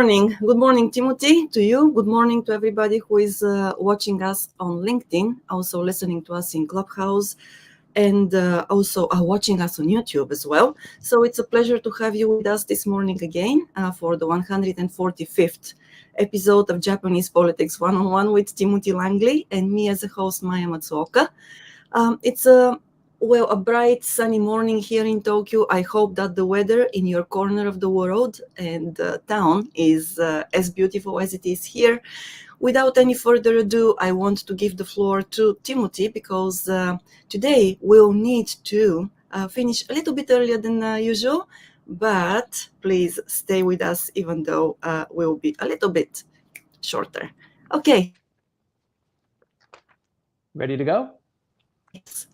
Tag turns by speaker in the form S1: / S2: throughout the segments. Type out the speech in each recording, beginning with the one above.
S1: morning. Good morning, Timothy, to you. Good morning to everybody who is watching us on LinkedIn, also listening to us in Clubhouse, and also watching us on YouTube as well. So it's a pleasure to have you with us this morning again for the 145th episode of Japanese Politics One-on-One with Timothy Langley and me as a host, Maya Matsuoka. It's a bright sunny morning here in Tokyo. I hope that the weather in your corner of the world and town is as beautiful as it is here. Without any further ado, I want to give the floor to Timothy because today we'll need to finish a little bit earlier than usual, but please stay with us even though we'll be a little bit shorter. Okay.
S2: Ready to go?
S1: Yes.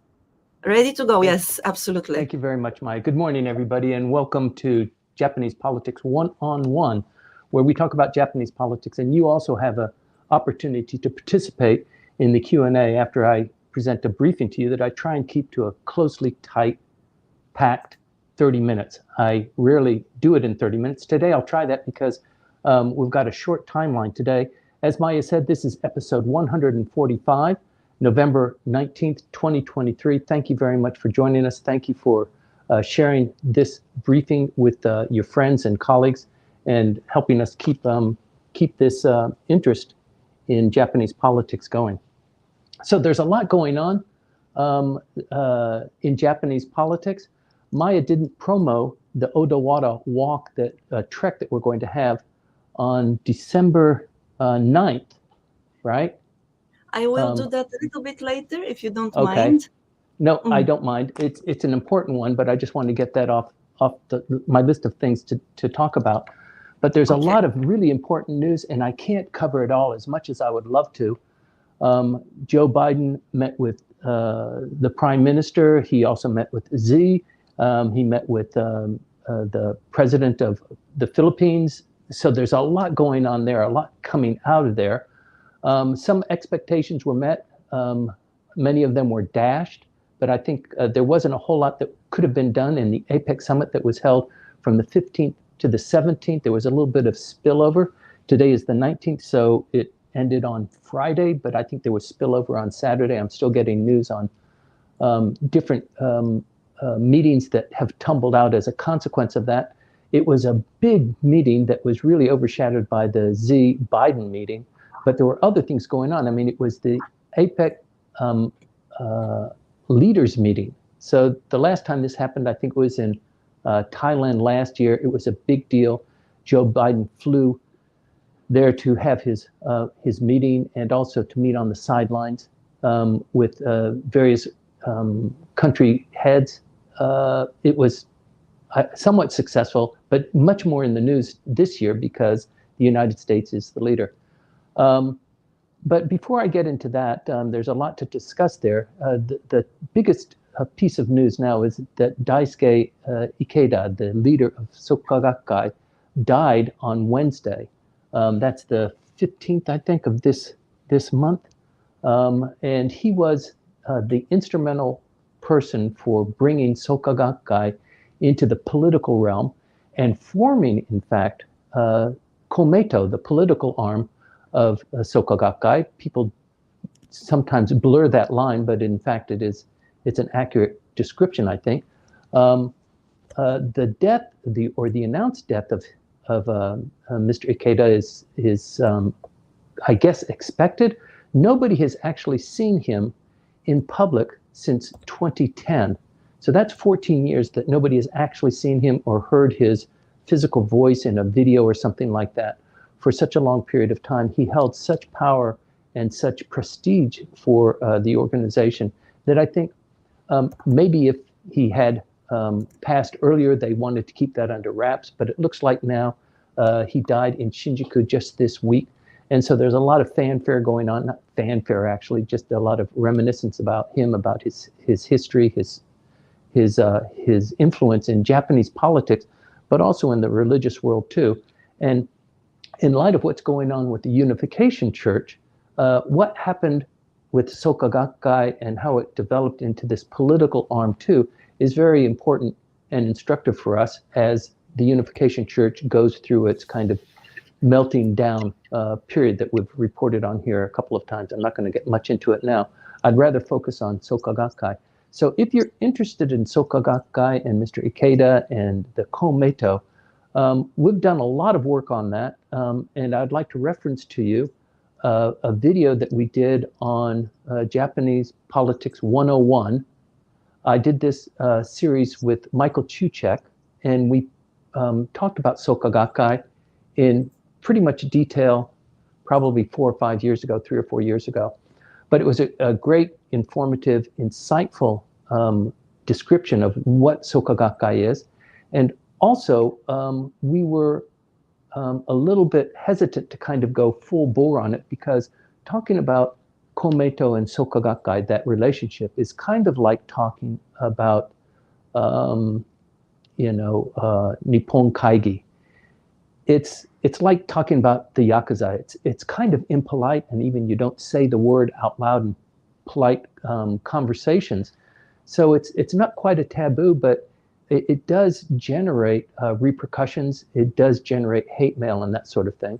S1: Ready to go, yes, absolutely.
S2: Thank you very much, Maya. Good morning, everybody, and welcome to Japanese Politics One-on-One, where we talk about Japanese politics, and you also have an opportunity to participate in the Q&A after I present a briefing to you that I try and keep to a closely packed 30 minutes. I rarely do it in 30 minutes. Today, I'll try that because we've got a short timeline today. As Maya said, this is episode 145. November 19th, 2023. Thank you very much for joining us. Thank you for sharing this briefing with your friends and colleagues and helping us keep this interest in Japanese politics going. So there's a lot going on in Japanese politics. Maya didn't promo the Odawara walk, trek that we're going to have on December 9th, right?
S1: I will do that a little bit later if you don't
S2: okay.
S1: mind.
S2: No, I don't mind. It's an important one, but I just want to get that off my list of things to talk about. But there's a lot of really important news, and I can't cover it all as much as I would love to. Joe Biden met with the Prime Minister. He also met with Xi. He met with the President of the Philippines. So there's a lot going on there, a lot coming out of there. Some expectations were met. Many of them were dashed, but I think there wasn't a whole lot that could have been done in the APEC summit that was held from the 15th to the 17th. There was a little bit of spillover. Today is the 19th, so it ended on Friday, but I think there was spillover on Saturday. I'm still getting news on different meetings that have tumbled out as a consequence of that. It was a big meeting that was really overshadowed by the Xi-Biden meeting. But there were other things going on. I mean, it was the APEC leaders meeting. So the last time this happened, I think it was in Thailand last year. It was a big deal. Joe Biden flew there to have his meeting and also to meet on the sidelines with various country heads. It was somewhat successful, but much more in the news this year because the United States is the leader. But before I get into that, there's a lot to discuss there. The biggest piece of news now is that Daisuke Ikeda, the leader of Soka Gakkai, died on Wednesday. That's the 15th, I think, of this month. And he was the instrumental person for bringing Soka Gakkai into the political realm and forming, in fact, Komeito, the political arm of Soka Gakkai. People sometimes blur that line, but in fact it's an accurate description, I think. The death, the announced death of Mr. Ikeda is I guess expected. Nobody has actually seen him in public since 2010. So that's 14 years that nobody has actually seen him or heard his physical voice in a video or something like that. For such a long period of time, he held such power and such prestige for the organization that I think maybe if he had passed earlier, they wanted to keep that under wraps. But it looks like now he died in Shinjuku just this week. And so there's a lot of fanfare going on, not fanfare actually, just a lot of reminiscence about him, about his history, his influence in Japanese politics, but also in the religious world too. And in light of what's going on with the Unification Church, what happened with Soka Gakkai and how it developed into this political arm too is very important and instructive for us as the Unification Church goes through its kind of melting down period that we've reported on here a couple of times. I'm not going to get much into it now. I'd rather focus on Soka Gakkai. So if you're interested in Soka Gakkai and Mr. Ikeda and the Komeito, we've done a lot of work on that, and I'd like to reference to you a video that we did on Japanese Politics 101. I did this series with Michael Chuchek, and we talked about Soka Gakkai in pretty much detail, probably 4 or 5 years ago, 3 or 4 years ago. But it was a great, informative, insightful description of what Soka Gakkai is. And also, we were a little bit hesitant to kind of go full bore on it, because talking about Komeito and Soka Gakkai, that relationship, is kind of like talking about, Nippon Kaigi. It's like talking about the Yakuza. It's kind of impolite, and even you don't say the word out loud in polite conversations. So it's not quite a taboo, but it does generate repercussions. It does generate hate mail and that sort of thing.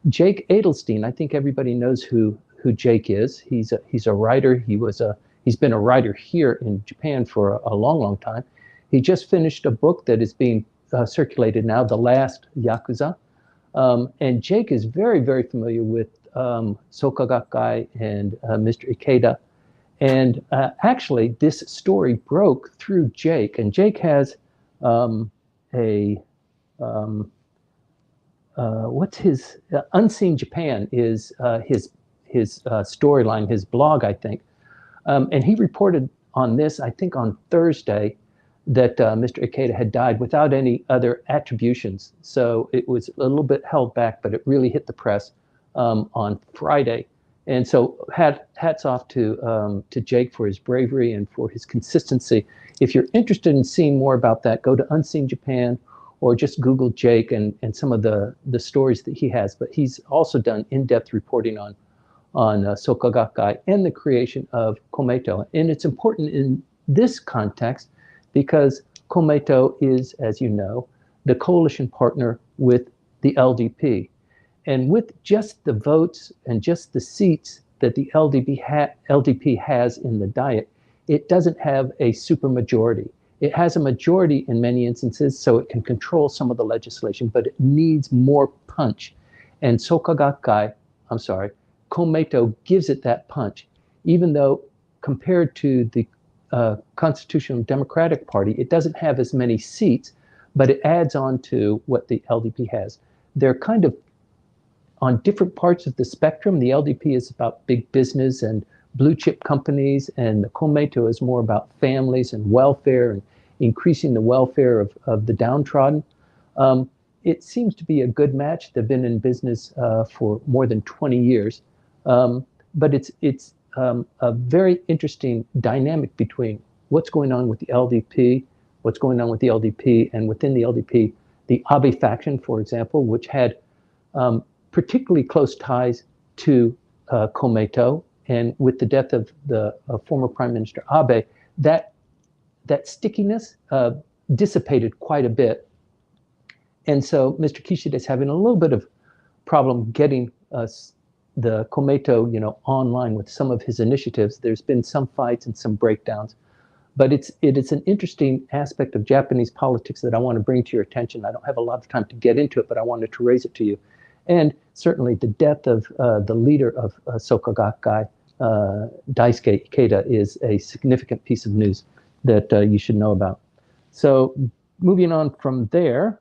S2: Jake Adelstein, I think everybody knows who Jake is. He's a writer. He's been a writer here in Japan for a long time. He just finished a book that is being circulated now, The Last Yakuza. And Jake is very, very familiar with Soka Gakkai and Mr. Ikeda. And actually, this story broke through Jake. And Jake has what's his Unseen Japan is his storyline, his blog, I think. And he reported on this, I think, on Thursday, that Mr. Ikeda had died without any other attributions. So it was a little bit held back, but it really hit the press on Friday. And so hats off to Jake for his bravery and for his consistency. If you're interested in seeing more about that, go to Unseen Japan, or just Google Jake and some of the stories that he has. But he's also done in-depth reporting on Soka Gakkai and the creation of Komeito. And it's important in this context because Komeito is, as you know, the coalition partner with the LDP. And with just the votes and just the seats that the LDP has in the Diet, it doesn't have a supermajority. It has a majority in many instances, so it can control some of the legislation, but it needs more punch. And Komeito gives it that punch, even though compared to the Constitutional Democratic Party, it doesn't have as many seats, but it adds on to what the LDP has. They're kind of on different parts of the spectrum. The LDP is about big business and blue chip companies, and the Komeito is more about families and welfare and increasing the welfare of the downtrodden. It seems to be a good match. They've been in business for more than 20 years. But it's a very interesting dynamic between what's going on with the LDP, and within the LDP, the Abe faction, for example, which had particularly close ties to Komeito, and with the death of the former Prime Minister Abe, that stickiness dissipated quite a bit. And so Mr. Kishida is having a little bit of problem getting the Komeito, online with some of his initiatives. There's been some fights and some breakdowns, but it is an interesting aspect of Japanese politics that I want to bring to your attention. I don't have a lot of time to get into it, but I wanted to raise it to you. And certainly the death of the leader of Soka Gakkai, Daisuke Ikeda, is a significant piece of news that you should know about. So moving on from there,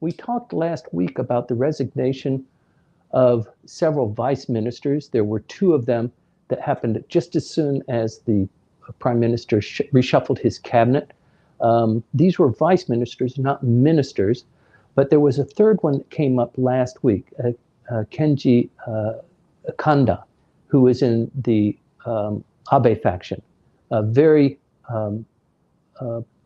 S2: we talked last week about the resignation of several vice ministers. There were 2 of them that happened just as soon as the prime minister reshuffled his cabinet. These were vice ministers, not ministers. But there was a 3rd one that came up last week, Kenji Kanda, who is in the Abe faction, very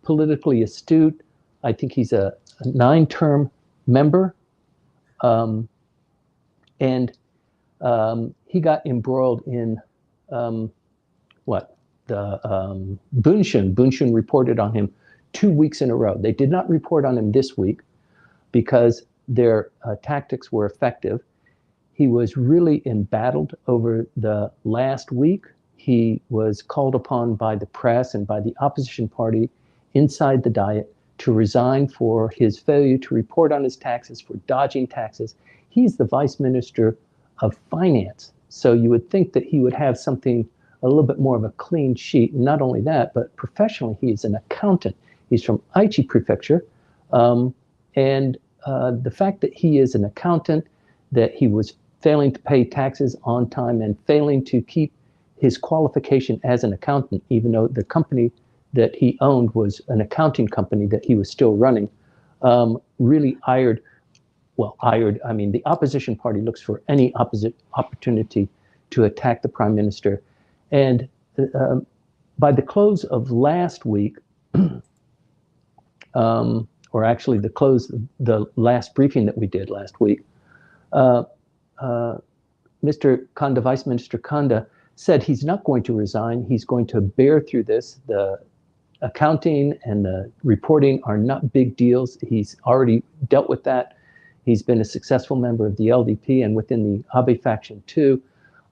S2: politically astute. I think he's a 9-term member. And he got embroiled in the Bunshin. Bunshin reported on him 2 weeks in a row. They did not report on him this week. because their tactics were effective. He was really embattled over the last week. He was called upon by the press and by the opposition party inside the Diet to resign for his failure to report on his taxes, for dodging taxes. He's the vice minister of finance. So you would think that he would have something a little bit more of a clean sheet. Not only that, but professionally, he's an accountant. He's from Aichi Prefecture. And the fact that he is an accountant, that he was failing to pay taxes on time and failing to keep his qualification as an accountant, even though the company that he owned was an accounting company that he was still running, really I mean, the opposition party looks for any opportunity to attack the prime minister. And by the close of last week, or actually the last briefing that we did last week, Mr. Kanda, Vice Minister Kanda, said he's not going to resign. He's going to bear through this. The accounting and the reporting are not big deals. He's already dealt with that. He's been a successful member of the LDP and within the Abe faction too.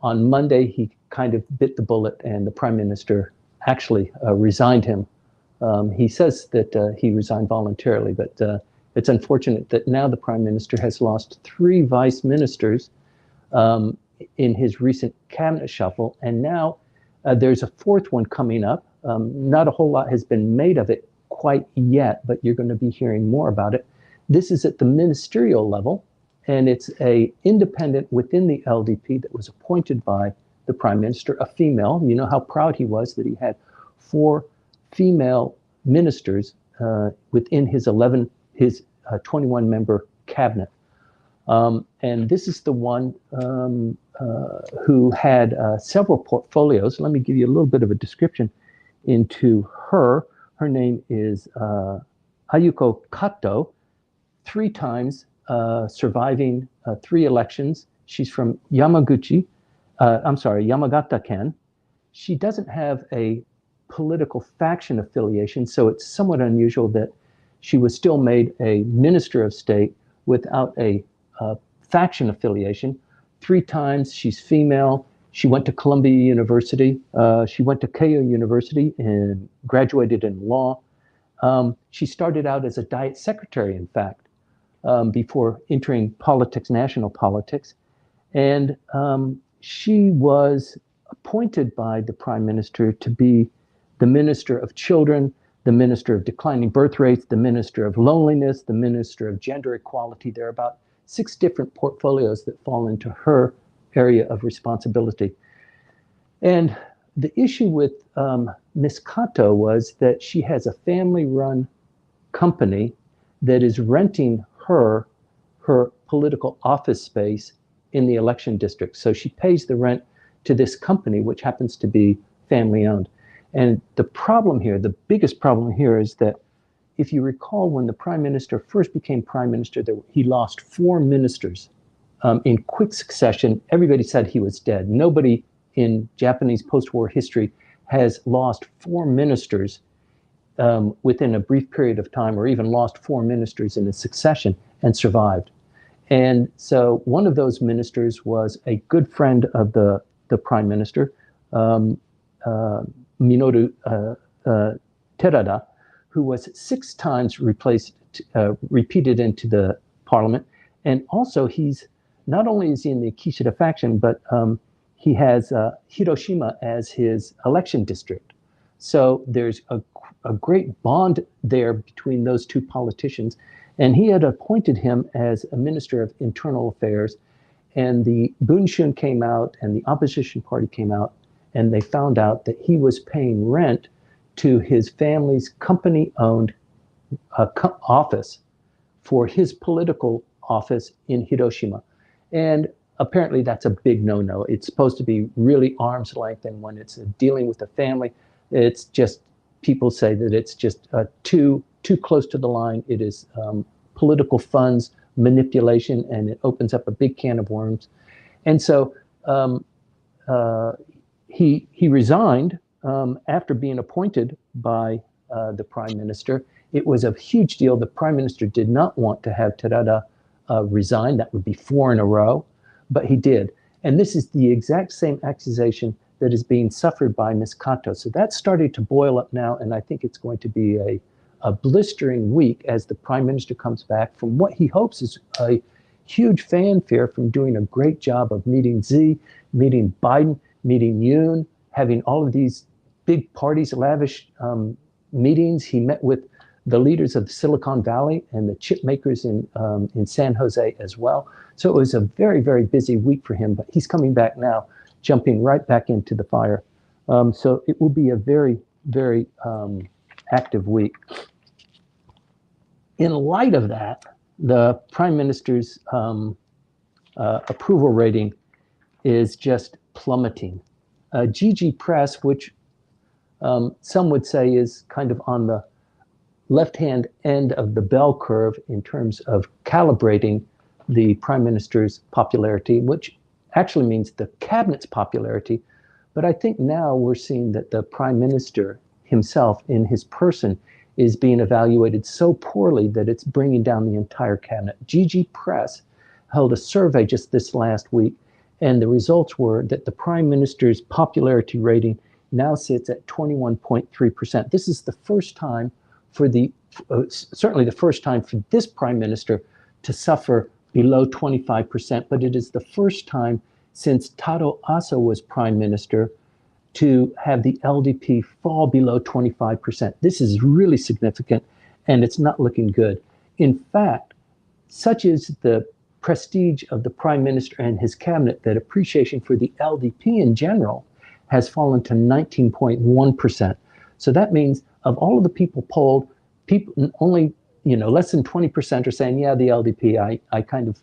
S2: On Monday, he kind of bit the bullet and the prime minister actually resigned him. He says that he resigned voluntarily, but it's unfortunate that now the prime minister has lost 3 vice ministers in his recent cabinet shuffle, and now there's a 4th one coming up. Not a whole lot has been made of it quite yet, but you're going to be hearing more about it. This is at the ministerial level, and it's a independent within the LDP that was appointed by the prime minister, a female. You know how proud he was that he had 4 female ministers within his 21-member cabinet. And this is the one who had several portfolios. Let me give you a little bit of a description into her. Her name is Ayuko Kato, 3 times surviving 3 elections. She's from Yamagata Ken. She doesn't have a political faction affiliation, so it's somewhat unusual that she was still made a minister of state without a faction affiliation. 3 times, she's female. She went to Columbia University. She went to Keio University and graduated in law. She started out as a Diet secretary, in fact, before entering politics, national politics. And she was appointed by the prime minister to be the minister of children, the minister of declining birth rates, the minister of loneliness, the minister of gender equality. There are about 6 different portfolios that fall into her area of responsibility. And the issue with Ms. Kato was that she has a family-run company that is renting her political office space in the election district. So she pays the rent to this company, which happens to be family-owned. And the problem here, the biggest problem here, is that if you recall, when the prime minister first became prime minister, he lost 4 ministers in quick succession. Everybody said he was dead. Nobody in Japanese post-war history has lost 4 ministers within a brief period of time, or even lost 4 ministers in a succession and survived. And so one of those ministers was a good friend of the prime minister, Minoru Terada, who was 6 times repeated into the parliament. And also he's, not only is he in the Kishida faction, but he has Hiroshima as his election district. So there's a great bond there between those 2 politicians. And he had appointed him as a minister of internal affairs. And the Bunshun came out and the opposition party came out, and they found out that he was paying rent to his family's company-owned office for his political office in Hiroshima. And apparently that's a big no-no. It's supposed to be really arm's length, and when it's dealing with the family, it's just, people say that it's just too close to the line. It is political funds manipulation, and it opens up a big can of worms. And so he resigned after being appointed by the prime minister, It was a huge deal. The prime minister did not want to have Terada resign. That would be 4 in a row, but he did. And this is the exact same accusation that is being suffered by Ms. Kato. So that's starting to boil up now, and I think it's going to be a blistering week as the prime minister comes back from what he hopes is a huge fanfare from doing a great job of meeting Xi, meeting Biden, meeting Yoon, having all of these big parties, lavish meetings. He met with the leaders of Silicon Valley and the chip makers in San Jose as well. So it was a very, very busy week for him, but he's coming back now, jumping right back into the fire. So it will be a very, very active week. In light of that, the prime minister's approval rating is just plummeting. GG Press, which some would say is kind of on the left-hand end of the bell curve in terms of calibrating the prime minister's popularity, which actually means the cabinet's popularity. But I think now we're seeing that the prime minister himself in his person is being evaluated so poorly that it's bringing down the entire cabinet. GG Press held a survey just this last week, and the results were that the prime minister's popularity rating now sits at 21.3%. This is the first time for certainly the first time for this prime minister to suffer below 25%, but it is the first time since Taro Aso was prime minister to have the LDP fall below 25%. This is really significant, and it's not looking good. In fact, such is the prestige of the prime minister and his cabinet that appreciation for the LDP in general has fallen to 19.1%. So that means of all of the people polled, people only less than 20% are saying, yeah, the LDP, I kind of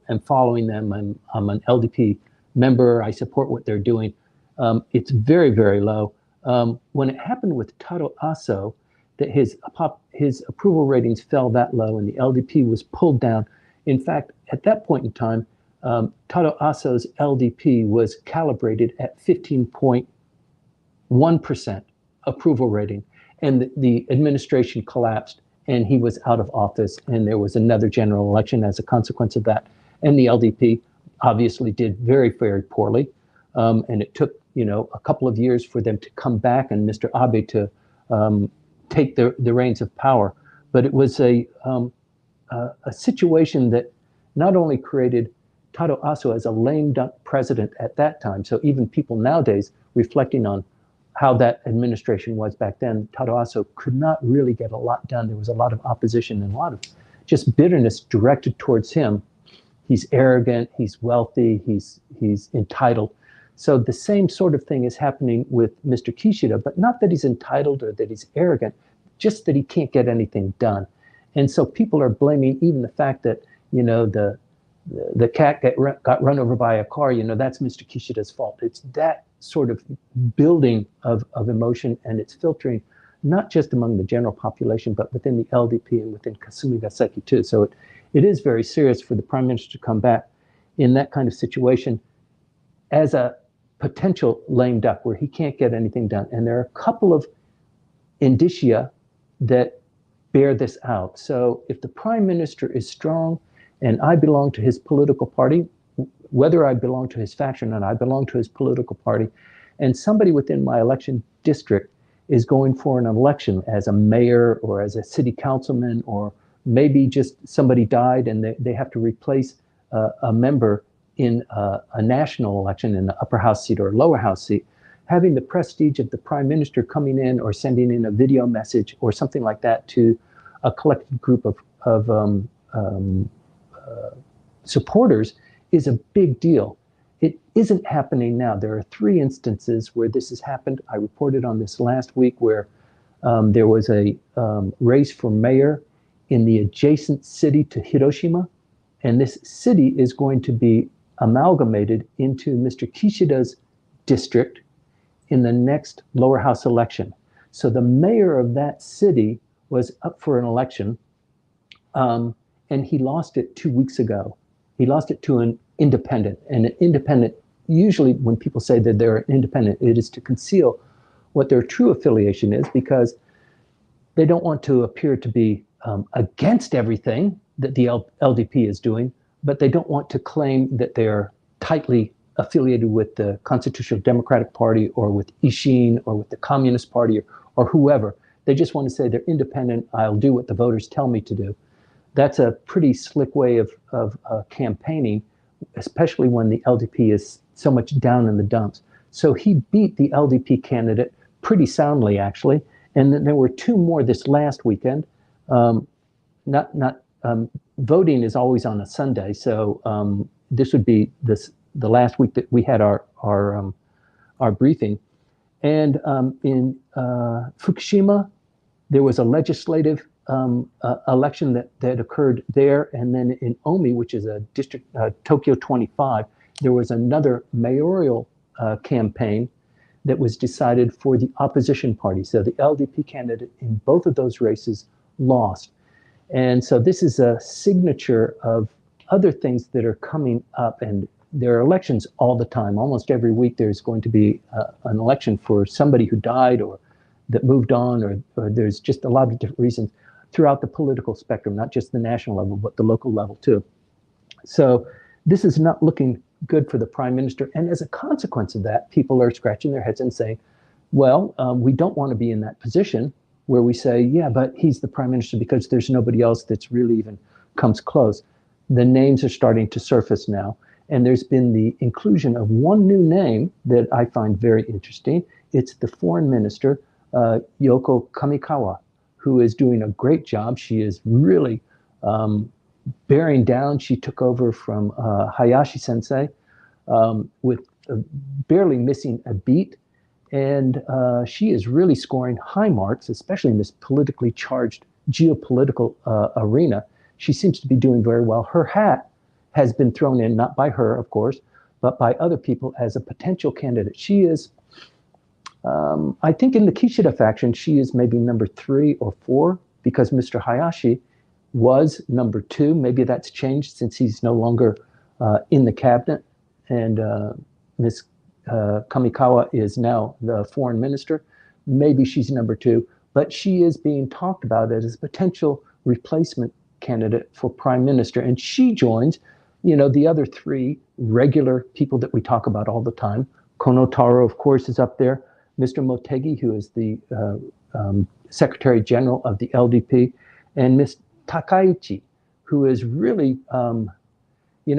S2: am following them. I'm an LDP member. I support what they're doing. It's very, very low. When it happened with Taro Aso, that his approval ratings fell that low and the LDP was pulled down. In fact, at that point in time, Taro Aso's LDP was calibrated at 15.1% approval rating, and the administration collapsed, and he was out of office, and there was another general election as a consequence of that. And the LDP obviously did very, very poorly, and it took a couple of years for them to come back and Mr. Abe to take the reins of power. But it was a situation that not only created Taro Aso as a lame duck president at that time, so even people nowadays reflecting on how that administration was back then, Taro Aso could not really get a lot done. There was a lot of opposition and a lot of just bitterness directed towards him. He's arrogant, he's wealthy, he's entitled. So the same sort of thing is happening with Mr. Kishida, but not that he's entitled or that he's arrogant, just that he can't get anything done. And so people are blaming even the fact that, the cat got run over by a car, that's Mr. Kishida's fault. It's that sort of building of emotion, and it's filtering not just among the general population, but within the LDP and within Kasumi Gaseki too. So it is very serious for the prime minister to come back in that kind of situation as a potential lame duck where he can't get anything done. And there are a couple of indicia that bear this out. So if the prime minister is strong and I belong to his political party, whether I belong to his faction or not, I belong to his political party, and somebody within my election district is going for an election as a mayor or as a city councilman, or maybe just somebody died and they have to replace a member in a national election in the upper house seat or lower house seat, having the prestige of the prime minister coming in or sending in a video message or something like that to a collective group of supporters is a big deal. It isn't happening now. There are 3 instances where this has happened. I reported on this last week where there was a race for mayor in the adjacent city to Hiroshima, and this city is going to be amalgamated into Mr. Kishida's district in the next lower house election. So the mayor of that city was up for an election, and he lost it 2 weeks ago. He lost it to an independent, and an independent, usually when people say that they're independent, it is to conceal what their true affiliation is, because They don't want to appear to be against everything that the LDP is doing, but they don't want to claim that they are tightly affiliated with the Constitutional Democratic Party or with Ishin or with the Communist Party or whoever. They just want to say they're independent. I'll do what the voters tell me to do. That's a pretty slick way of campaigning, especially when the LDP is so much down in the dumps. So he beat the LDP candidate pretty soundly, actually. And then there were two more this last weekend. Voting is always on a Sunday, so this would be the last week that we had our briefing. And in Fukushima, there was a legislative election that occurred there, and then in Omi, which is a district, Tokyo 25, there was another mayoral campaign that was decided for the opposition party. So the LDP candidate in both of those races lost. And so this is a signature of other things that are coming up, and there are elections all the time. Almost every week there's going to be an election for somebody who died or that moved on, or there's just a lot of different reasons throughout the political spectrum, not just the national level, but the local level too. So this is not looking good for the prime minister. And as a consequence of that, people are scratching their heads and saying, well, we don't want to be in that position where we say, yeah, but he's the prime minister because there's nobody else that's really even comes close. The names are starting to surface now. And there's been the inclusion of one new name that I find very interesting. It's the foreign minister, Yoko Kamikawa, who is doing a great job. She is really bearing down. She took over from Hayashi sensei with barely missing a beat. And she is really scoring high marks, especially in this politically charged geopolitical arena. She seems to be doing very well. Her hat has been thrown in, not by her, of course, but by other people as a potential candidate. She is, I think in the Kishida faction, she is maybe number 3 or 4 because Mr. Hayashi was number 2. Maybe that's changed since he's no longer in the cabinet. And Ms. Kamikawa is now the foreign minister. Maybe she's number 2, but she is being talked about as a potential replacement candidate for prime minister. And she joins, the other 3 regular people that we talk about all the time. Kono Taro, of course, is up there. Mr. Motegi, who is the Secretary General of the LDP, and Ms. Takaichi, who is really,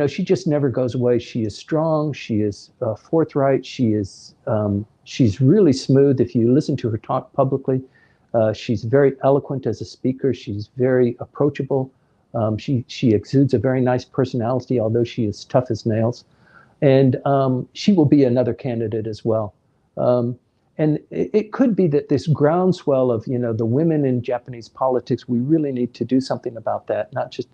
S2: she just never goes away. She is strong. She is forthright. She's really smooth. If you listen to her talk publicly, she's very eloquent as a speaker. She's very approachable. She exudes a very nice personality, although she is tough as nails. And she will be another candidate as well. And it could be that this groundswell of, the women in Japanese politics, we really need to do something about that, not just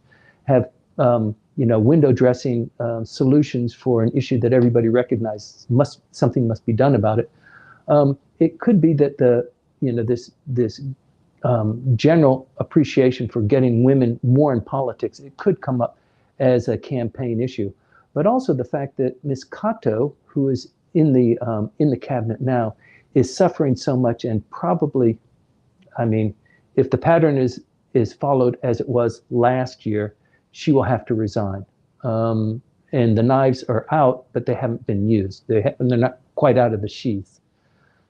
S2: have, window dressing solutions for an issue that everybody recognizes. Something must be done about it. It could be that this general appreciation for getting women more in politics, it could come up as a campaign issue. But also the fact that Ms. Kato, who is in the cabinet now, is suffering so much, and probably, if the pattern is followed as it was last year, she will have to resign. And the knives are out, but they haven't been used. They're not quite out of the sheath.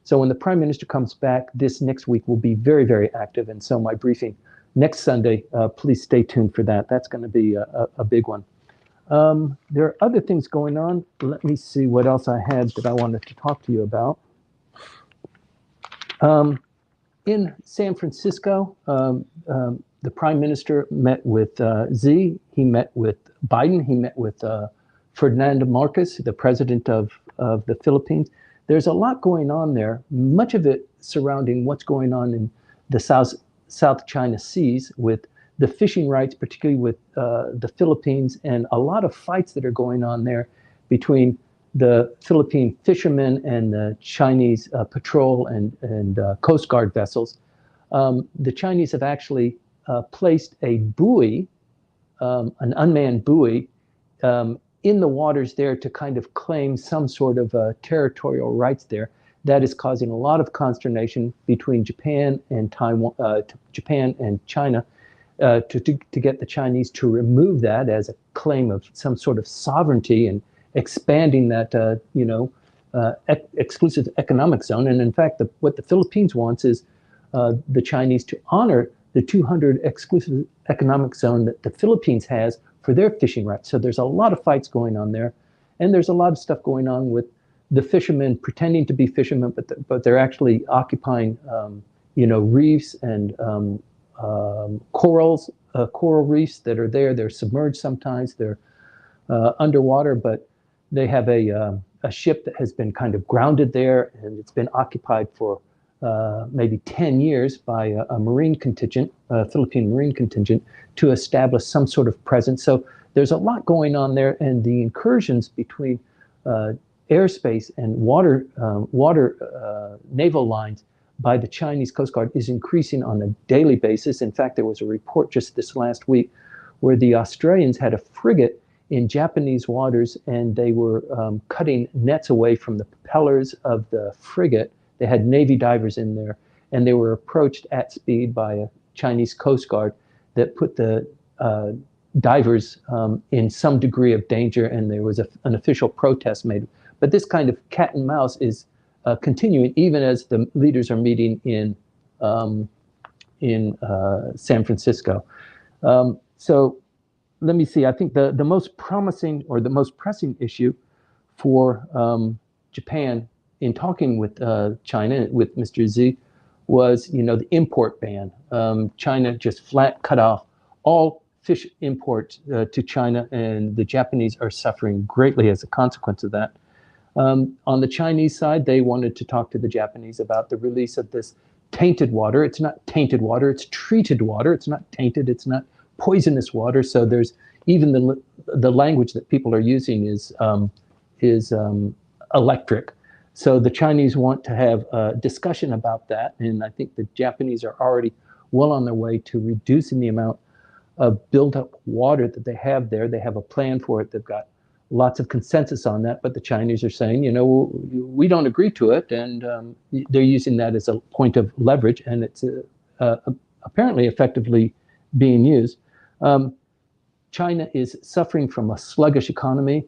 S2: So when the prime minister comes back, this next week will be very, very active. And so my briefing next Sunday, please stay tuned for that. That's going to be a big one. There are other things going on. Let me see what else I had that I wanted to talk to you about. In San Francisco, the prime minister met with Xi. He met with Biden. He met with Ferdinand Marcos, the president of the Philippines. There's a lot going on there, much of it surrounding what's going on in the South China Seas with the fishing rights, particularly with the Philippines, and a lot of fights that are going on there between the Philippine fishermen and the Chinese patrol and Coast Guard vessels. The Chinese have actually placed a buoy, an unmanned buoy, in the waters there to kind of claim some sort of territorial rights there. That is causing a lot of consternation between Japan and Taiwan, Japan and China, to get the Chinese to remove that as a claim of some sort of sovereignty and expanding that, exclusive economic zone. And in fact, what the Philippines wants is the Chinese to honor the 200 exclusive economic zone that the Philippines has for their fishing rights. So there's a lot of fights going on there. And there's a lot of stuff going on with the fishermen pretending to be fishermen, but they're actually occupying, reefs and coral reefs that are there. They're submerged sometimes. They're underwater, but they have a ship that has been kind of grounded there, and it's been occupied for maybe 10 years by a marine contingent, a Philippine marine contingent, to establish some sort of presence. So there's a lot going on there, and the incursions between airspace and water naval lines by the Chinese Coast Guard is increasing on a daily basis. In fact, there was a report just this last week where the Australians had a frigate in Japanese waters, and they were cutting nets away from the propellers of the frigate. They had Navy divers in there, and they were approached at speed by a Chinese Coast Guard that put the divers in some degree of danger, and there was an official protest made. But this kind of cat and mouse is continuing, even as the leaders are meeting in San Francisco. So let me see. I think the most promising or the most pressing issue for Japan in talking with China, with Mr. Xi, was the import ban. China just flat cut off all fish imports to China, and the Japanese are suffering greatly as a consequence of that. On the Chinese side, they wanted to talk to the Japanese about the release of this tainted water. It's not tainted water, it's treated water. It's not tainted, it's not poisonous water. So there's even the language that people are using is electric. So the Chinese want to have a discussion about that, and I think the Japanese are already well on their way to reducing the amount of built-up water that they have there. They have a plan for it. They've got lots of consensus on that, but the Chinese are saying, we don't agree to it, and they're using that as a point of leverage, and it's apparently effectively being used. China is suffering from a sluggish economy.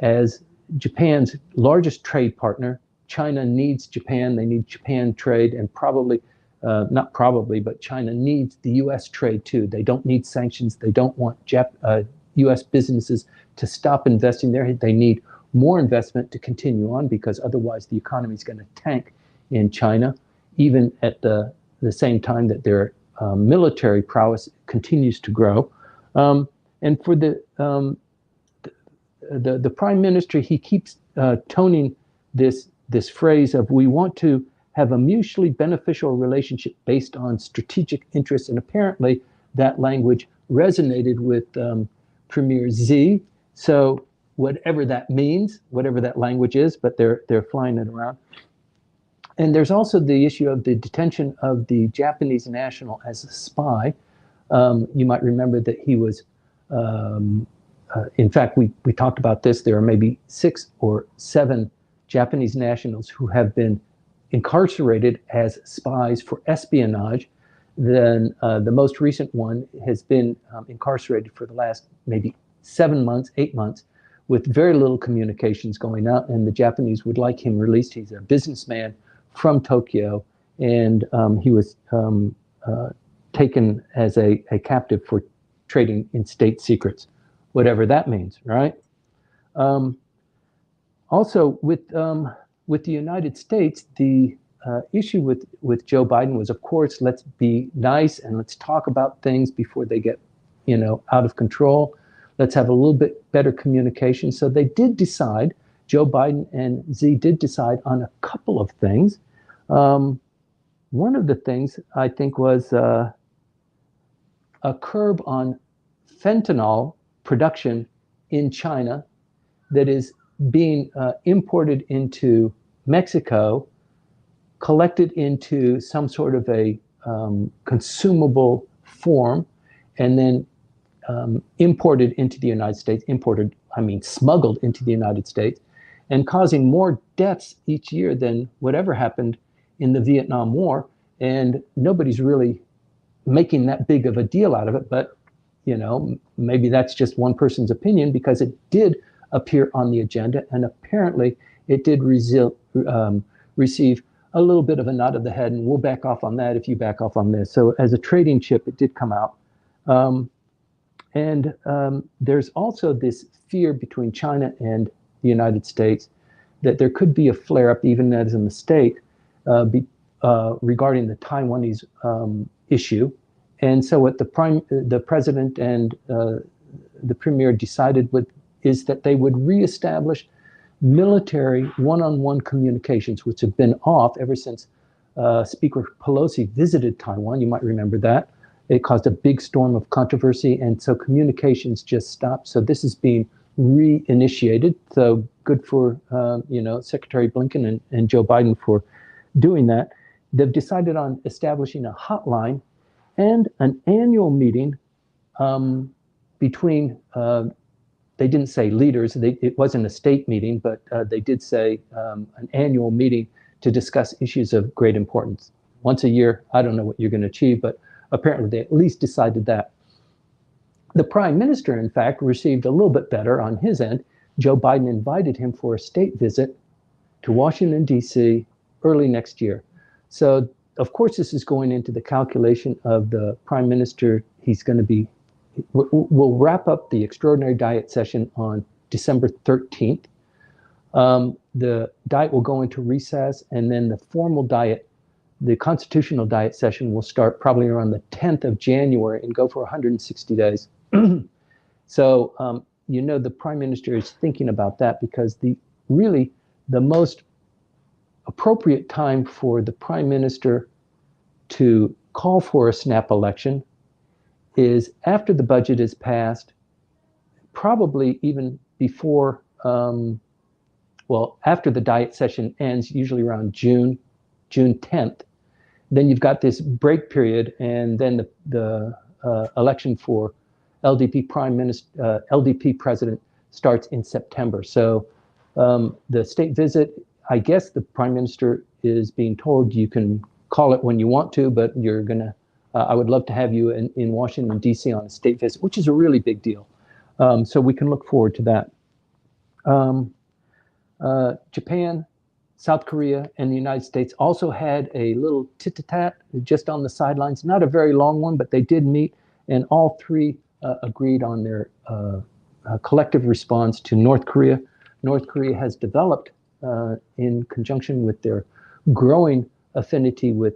S2: As Japan's largest trade partner, China needs Japan. They need Japan trade, and not probably, but China needs the U.S. trade too. They don't need sanctions. They don't want U.S. businesses to stop investing there. They need more investment to continue on, because otherwise the economy is going to tank in China, even at the same time that their military prowess continues to grow. And for the prime minister, he keeps toning this phrase of, we want to have a mutually beneficial relationship based on strategic interests. And apparently that language resonated with Premier Xi. So whatever that means, whatever that language is, but they're flying it around. And there's also the issue of the detention of the Japanese national as a spy. You might remember that he was, in fact, we talked about this. There are maybe 6 or 7 Japanese nationals who have been incarcerated as spies for espionage. Then the most recent one has been incarcerated for the last maybe 7 months, 8 months, with very little communications going out, and the Japanese would like him released. He's a businessman from Tokyo, and he was taken as a captive for trading in state secrets, whatever that means, right? Also, with the United States, the issue with Joe Biden was, of course, let's be nice and let's talk about things before they get, out of control. Let's have a little bit better communication. So they did decide, Joe Biden and Xi did decide on a couple of things. One of the things I think was a curb on fentanyl production in China that is being imported into Mexico, collected into some sort of a consumable form, and then imported into the United States. Imported, I mean smuggled into the United States. and causing more deaths each year than whatever happened in the Vietnam War. And nobody's really making that big of a deal out of it. But, maybe that's just one person's opinion, because it did appear on the agenda. And apparently it did receive a little bit of a nod of the head. And we'll back off on that if you back off on this. So as a trading chip, it did come out. There's also this fear between China and the United States that there could be a flare-up, even as in the state, regarding the Taiwanese issue. And so what the president and the premier decided is that they would reestablish military one-on-one communications, which have been off ever since Speaker Pelosi visited Taiwan. You might remember that. It caused a big storm of controversy, and so communications just stopped. So this is being reinitiated. So good for Secretary Blinken and Joe Biden for doing that. They've decided on establishing a hotline and an annual meeting between. They didn't say leaders. It wasn't a state meeting, but they did say an annual meeting to discuss issues of great importance. Once a year. I don't know what you're going to achieve, but apparently they at least decided that. The prime minister, in fact, received a little bit better on his end. Joe Biden invited him for a state visit to Washington, D.C. early next year. So, of course, this is going into the calculation of the prime minister. We'll wrap up the extraordinary diet session on December 13th. The diet will go into recess, and then the formal diet, the constitutional diet session, will start probably around the 10th of January and go for 160 days. So, the prime minister is thinking about that, because the most appropriate time for the prime minister to call for a snap election is after the budget is passed, probably even before, after the diet session ends, usually around June 10th. Then you've got this break period, and then the election for LDP LDP president starts in September. So the state visit, I guess the prime minister is being told you can call it when you want to, but you're gonna. I would love to have you in Washington, D.C. on a state visit, which is a really big deal. So we can look forward to that. Japan, South Korea, and the United States also had a little tit-a-tat just on the sidelines. Not a very long one, but they did meet, and all three agreed on their collective response to North Korea. North Korea has developed, in conjunction with their growing affinity with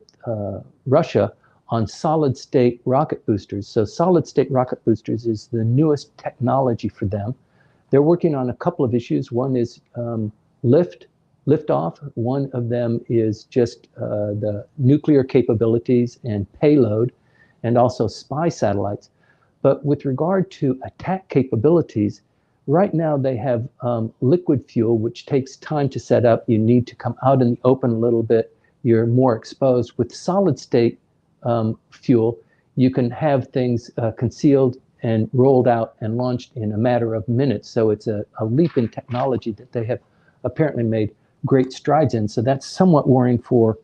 S2: Russia, on solid-state rocket boosters. So solid-state rocket boosters is the newest technology for them. They're working on a couple of issues. One is liftoff. One of them is just the nuclear capabilities and payload, and also spy satellites. But with regard to attack capabilities, right now they have liquid fuel, which takes time to set up. You need to come out in the open a little bit. You're more exposed. With solid-state fuel, you can have things concealed and rolled out and launched in a matter of minutes. So it's a leap in technology that they have apparently made great strides in. So that's somewhat worrying for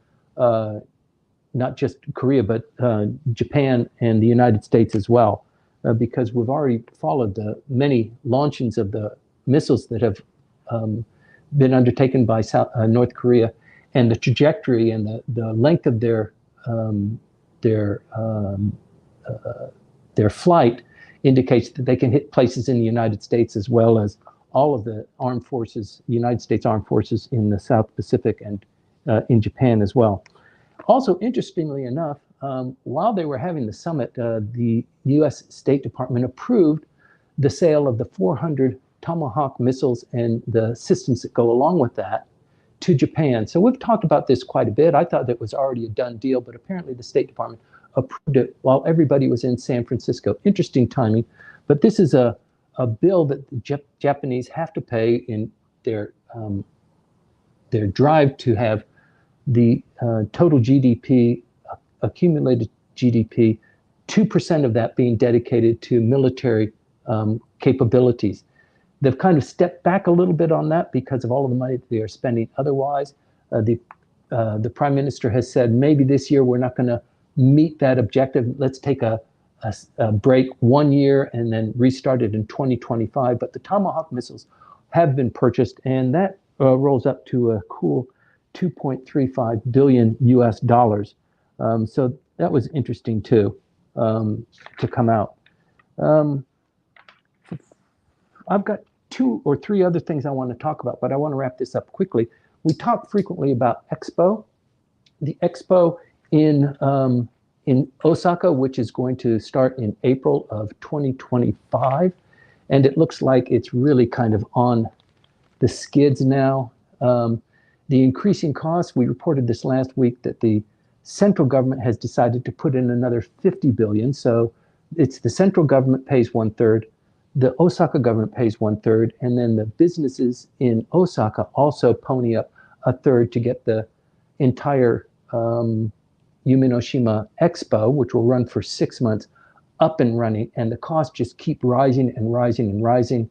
S2: not just Korea, but Japan and the United States as well, because we've already followed the many launchings of the missiles that have been undertaken by North Korea, and the trajectory and the length of their flight indicates that they can hit places in the United States, as well as all of the armed forces, United States armed forces in the South Pacific and in Japan as well. Also, interestingly enough, while they were having the summit, the U.S. State Department approved the sale of the 400 Tomahawk missiles and the systems that go along with that to Japan. So we've talked about this quite a bit. I thought that was already a done deal, but apparently the State Department approved it while everybody was in San Francisco. Interesting timing, but this is a bill that the Japanese have to pay in their drive to have the total GDP, accumulated GDP, 2% of that being dedicated to military capabilities. They've kind of stepped back a little bit on that because of all of the money that they are spending otherwise. The Prime Minister has said maybe this year we're not going to meet that objective. Let's take a break 1 year and then restart it in 2025. But the Tomahawk missiles have been purchased, and that rolls up to a cool 2.35 billion US dollars. So that was interesting too, to come out. I've got 2 or 3 other things I want to talk about, but I want to wrap this up quickly. We talk frequently about Expo. The Expo in Osaka, which is going to start in April of 2025. And it looks like it's really kind of on the skids now. The increasing costs, we reported this last week that the central government has decided to put in another 50 billion. So it's the central government pays 1/3, the Osaka government pays 1/3, and then the businesses in Osaka also pony up 1/3 to get the entire Yumenoshima Expo, which will run for 6 months, up and running, and the costs just keep rising and rising and rising.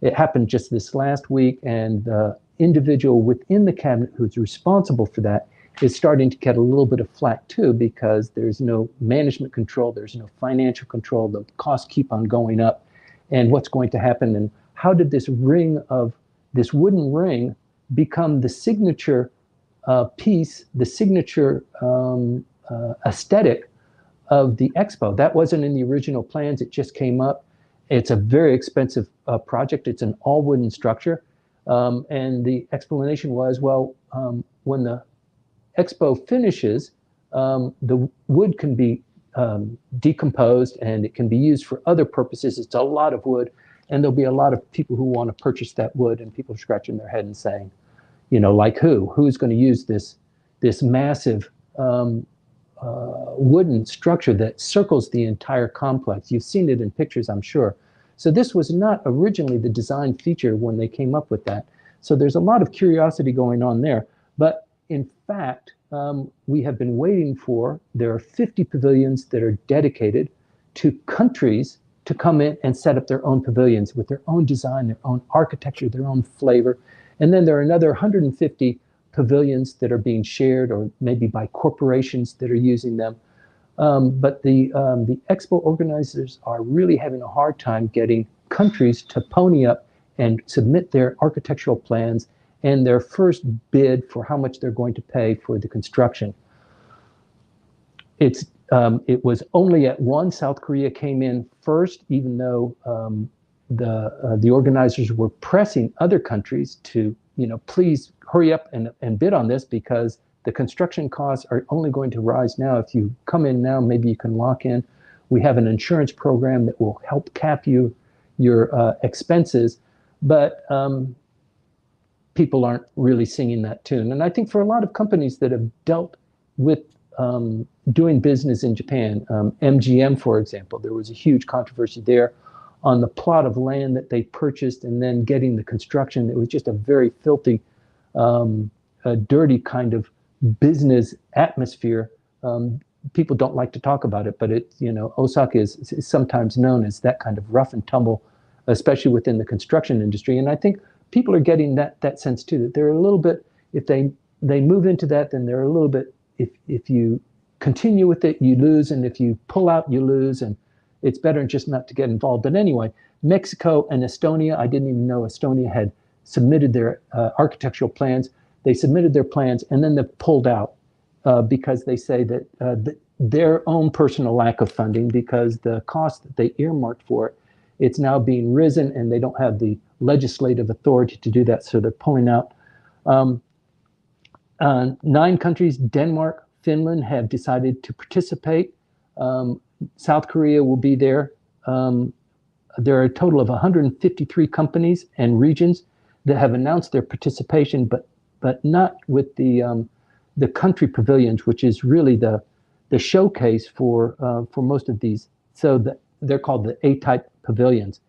S2: It happened just this last week, and the individual within the cabinet who's responsible for that is starting to get a little bit of flack too, because there's no management control, there's no financial control, the costs keep on going up, and what's going to happen, and how did this wooden ring become the signature piece, the signature aesthetic of the Expo? That wasn't in the original plans, it just came up. It's a very expensive project. It's an all wooden structure. And the explanation was, well, when the Expo finishes, the wood can be decomposed and it can be used for other purposes. It's a lot of wood, and there'll be a lot of people who want to purchase that wood, and people are scratching their head and saying, like who's going to use this massive wooden structure that circles the entire complex? You've seen it in pictures, I'm sure. So this was not originally the design feature when they came up with that. So there's a lot of curiosity going on there. But in fact, we have been waiting for, there are 50 pavilions that are dedicated to countries to come in and set up their own pavilions with their own design, their own architecture, their own flavor. And then there are another 150 pavilions that are being shared, or maybe by corporations that are using them. But the Expo organizers are really having a hard time getting countries to pony up and submit their architectural plans and their first bid for how much they're going to pay for the construction. It was only at one. South Korea came in first, even though the organizers were pressing other countries to, please hurry up and bid on this, because the construction costs are only going to rise now. If you come in now, maybe you can lock in. We have an insurance program that will help cap your expenses, but people aren't really singing that tune. And I think for a lot of companies that have dealt with doing business in Japan, MGM, for example, there was a huge controversy there on the plot of land that they purchased and then getting the construction. It was just a very filthy, dirty kind of business atmosphere. People don't like to talk about it, but Osaka is sometimes known as that kind of rough and tumble, especially within the construction industry. And I think people are getting that sense too, that they're a little bit, if they move into that, then they're a little bit, if you continue with it, you lose, and if you pull out, you lose, and it's better just not to get involved. But anyway, Mexico and Estonia, I didn't even know Estonia had submitted their architectural plans. They submitted their plans, and then they pulled out because they say that their own personal lack of funding, because the cost that they earmarked for it, it's now being risen, and they don't have the legislative authority to do that, so they're pulling out. 9 countries, Denmark, Finland, have decided to participate. South Korea will be there. There are a total of 153 companies and regions that have announced their participation, but not with the country pavilions, which is really the showcase for most of these. So they're called the A-type pavilions.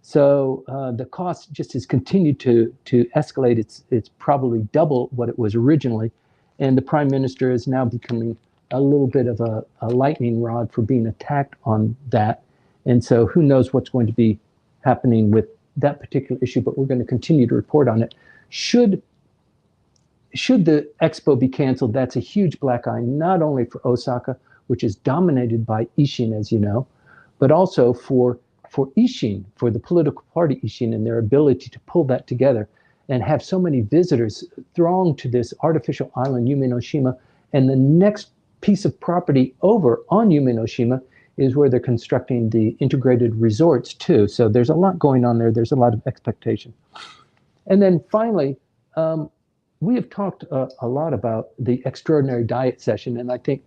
S2: So the cost just has continued to escalate. It's probably double what it was originally, and the Prime Minister is now becoming a little bit of a lightning rod for being attacked on that. And so who knows what's going to be happening with that particular issue, but we're going to continue to report on it. Should the expo be canceled, that's a huge black eye, not only for Osaka, which is dominated by Ishin, as you know, but also for Ishin, for the political party Ishin, and their ability to pull that together and have so many visitors throng to this artificial island, Yumenoshima. And the next piece of property over on Yumenoshima is where they're constructing the integrated resorts too. So there's a lot going on there. There's a lot of expectation. And then finally, we have talked a lot about the extraordinary diet session. And I think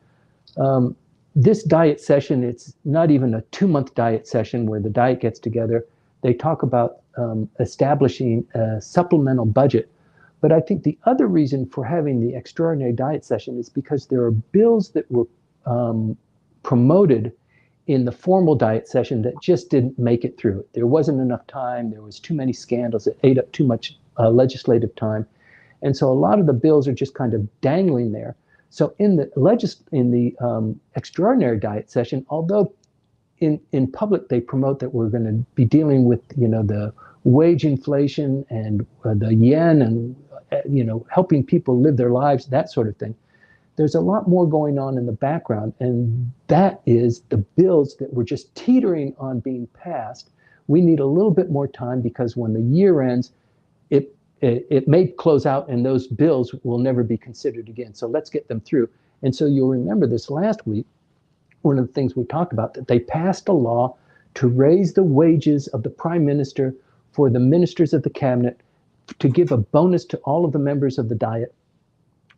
S2: this diet session, it's not even a 2-month diet session where the diet gets together. They talk about establishing a supplemental budget. But I think the other reason for having the extraordinary diet session is because there are bills that were promoted in the formal diet session that just didn't make it through. There wasn't enough time. There was too many scandals. It ate up too much legislative time. And so a lot of the bills are just kind of dangling there. So in the extraordinary diet session, although in public they promote that we're going to be dealing with the wage inflation and the yen and helping people live their lives, that sort of thing, there's a lot more going on in the background, and that is the bills that were just teetering on being passed. We need a little bit more time because when the year ends, it may close out and those bills will never be considered again. So let's get them through. And so you'll remember this last week, one of the things we talked about, that they passed a law to raise the wages of the prime minister for the ministers of the cabinet, to give a bonus to all of the members of the Diet,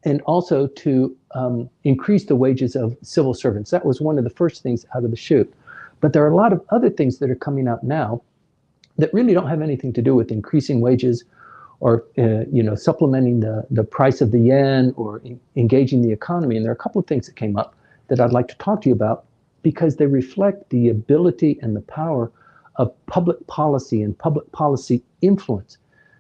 S2: and also to increase the wages of civil servants. That was one of the first things out of the chute. But there are a lot of other things that are coming out now that really don't have anything to do with increasing wages or supplementing the price of the yen or engaging the economy. And there are a couple of things that came up that I'd like to talk to you about because they reflect the ability and the power of public policy and public policy influence.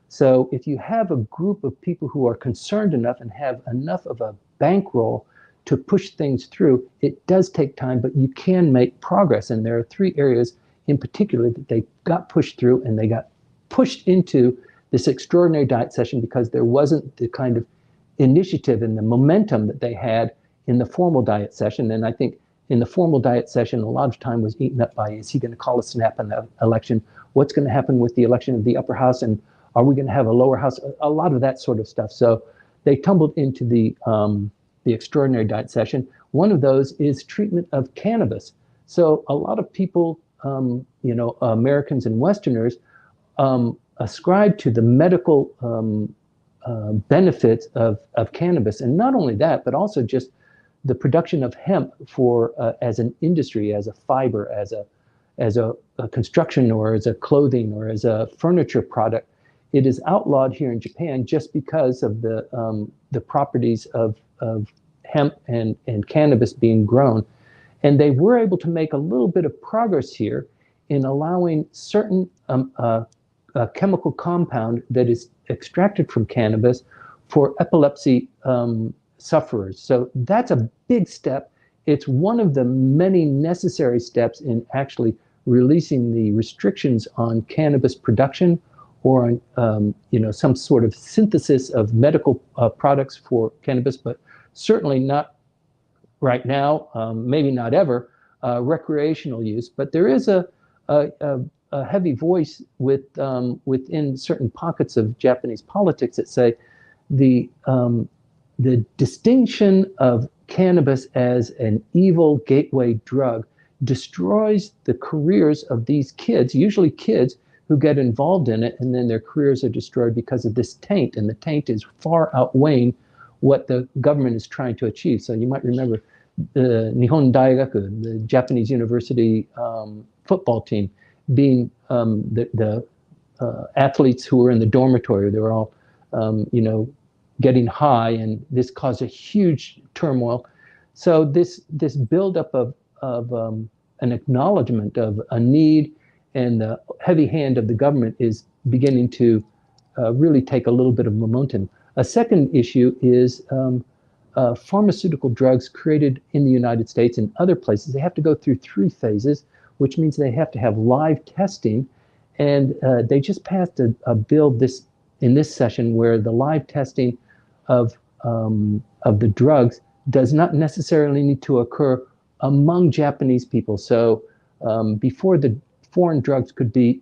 S2: So if you have a group of people who are concerned enough and have enough of a bankroll to push things through, it does take time, but you can make progress. And there are 3 areas in particular that they got pushed through, and they got pushed into this extraordinary diet session because there wasn't the kind of initiative and the momentum that they had in the formal diet session. And I think in the formal diet session, a lot of time was eaten up by, is he going to call a snap on the election? What's going to happen with the election of the upper house? And are we going to have a lower house? A lot of that sort of stuff. So they tumbled into the extraordinary diet session. One of those is treatment of cannabis. So a lot of people, Americans and Westerners, ascribe to the medical benefits of cannabis. And not only that, but also just the production of hemp for as an industry, as a fiber, as a construction, or as a clothing, or as a furniture product. It is outlawed here in Japan just because of the properties of hemp and cannabis being grown. And they were able to make a little bit of progress here in allowing certain chemical compound that is extracted from cannabis for epilepsy sufferers. So that's a big step. It's one of the many necessary steps in actually releasing the restrictions on cannabis production, or on some sort of synthesis of medical products for cannabis, but certainly not right now, maybe not ever, recreational use. But there is a heavy voice within certain pockets of Japanese politics that say the distinction of cannabis as an evil gateway drug destroys the careers of these kids, usually kids who get involved in it, and then their careers are destroyed because of this taint, and the taint is far outweighing what the government is trying to achieve. So you might remember the Nihon Daigaku, the Japanese university football team, being the athletes who were in the dormitory. They were all, getting high, and this caused a huge turmoil. So this buildup of an acknowledgement of a need, and the heavy hand of the government is beginning to really take a little bit of momentum. A second issue is pharmaceutical drugs created in the United States and other places. They have to go through 3 phases, which means they have to have live testing, And they just passed a bill in this session where the live testing of the drugs does not necessarily need to occur among Japanese people. So before the foreign drugs could be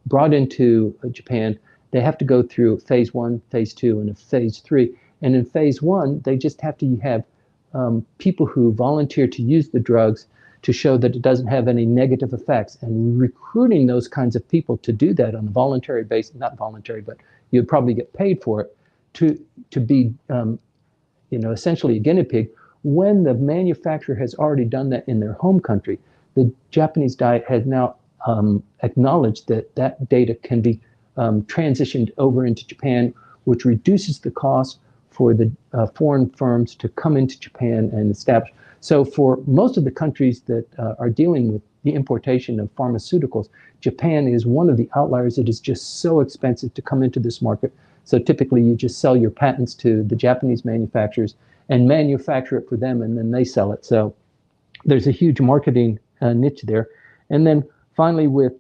S2: brought into Japan, they have to go through phase 1, phase 2, and a phase 3. And in phase 1, they just have to have people who volunteer to use the drugs to show that it doesn't have any negative effects. And recruiting those kinds of people to do that on a voluntary basis, not voluntary, but you'd probably get paid for it, to be essentially a guinea pig, when the manufacturer has already done that in their home country. The Japanese diet has now acknowledged that that data can be transitioned over into Japan, which reduces the cost for the foreign firms to come into Japan and establish. So for most of the countries that are dealing with the importation of pharmaceuticals, Japan is one of the outliers. It is just so expensive to come into this market. So typically you just sell your patents to the Japanese manufacturers and manufacture it for them, and then they sell it. So there's a huge marketing niche there. And then finally with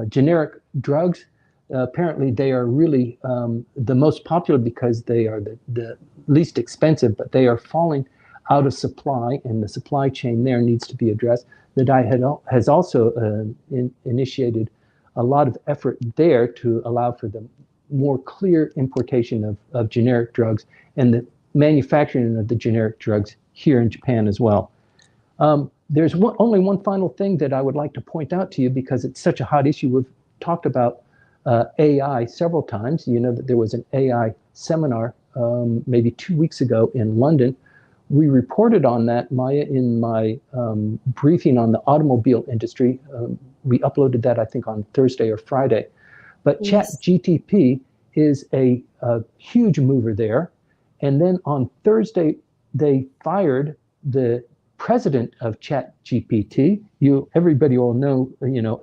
S2: generic drugs, apparently they are really the most popular because they are the least expensive, but they are falling out of supply, and the supply chain there needs to be addressed. The diet has also initiated a lot of effort there to allow for the more clear importation of generic drugs and the manufacturing of the generic drugs here in Japan as well. There's only one final thing that I would like to point out to you, because it's such a hot issue. We've talked about AI several times. You know that there was an AI seminar maybe 2 weeks ago in London. We reported on that, Maya, in my briefing on the automobile industry. We uploaded that, I think, on Thursday or Friday. But
S1: Yes.
S2: ChatGPT is a huge mover there. And then on Thursday, they fired the president of ChatGPT. Everybody will know,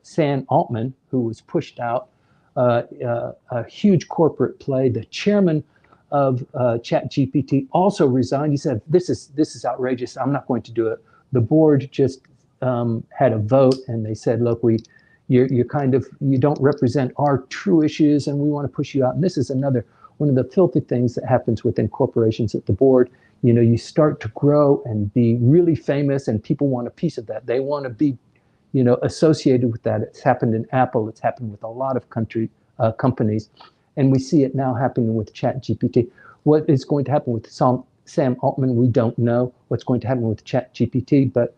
S2: Sam Altman, who was pushed out, a huge corporate play. The chairman of ChatGPT also resigned. He said, "This is outrageous. I'm not going to do it." The board just had a vote, and they said, "Look, you don't represent our true issues, and we want to push you out." And this is another one of the filthy things that happens within corporations at the board. You start to grow and be really famous, and people want a piece of that. They want to be, associated with that. It's happened in Apple. It's happened with a lot of companies, and we see it now happening with ChatGPT. What is going to happen with Sam Altman, we don't know. What's going to happen with ChatGPT, but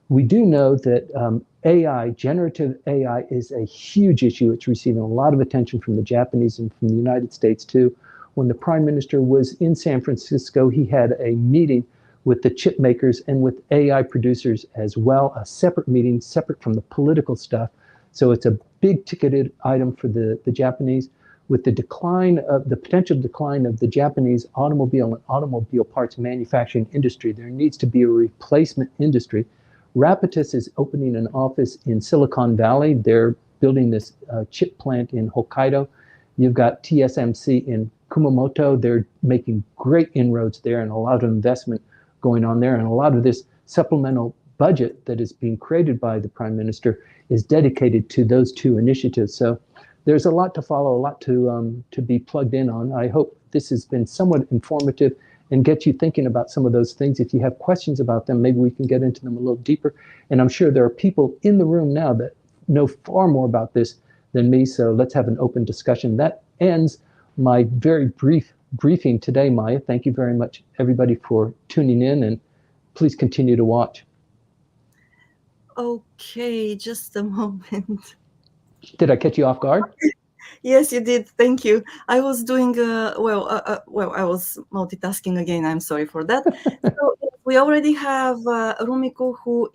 S2: we do know that AI, generative AI, is a huge issue. It's receiving a lot of attention from the Japanese and from the United States too. When the Prime Minister was in San Francisco, he had a meeting with the chip makers and with AI producers as well, a separate meeting, separate from the political stuff. So it's a big ticketed item for the Japanese. With the potential decline of the Japanese automobile and automobile parts manufacturing industry, there needs to be a replacement industry. Rapitus is opening an office in Silicon Valley. They're building this chip plant in Hokkaido. You've got TSMC in Kumamoto. They're making great inroads there, and a lot of investment going on there. And a lot of this supplemental budget that is being created by the Prime Minister is dedicated to those two initiatives. So there's a lot to follow, a lot to be plugged in on. I hope this has been somewhat informative and get you thinking about some of those things. If you have questions about them, maybe we can get into them a little deeper. And I'm sure there are people in the room now that know far more about this than me. So let's have an open discussion. That ends my very brief briefing today, Maya. Thank you very much, everybody, for tuning in, and please continue to watch.
S1: Okay, just a moment.
S2: Did I catch you off guard?
S1: Yes, you did. Thank you. I was doing I was multitasking again. I'm sorry for that. So we already have Rumiko, who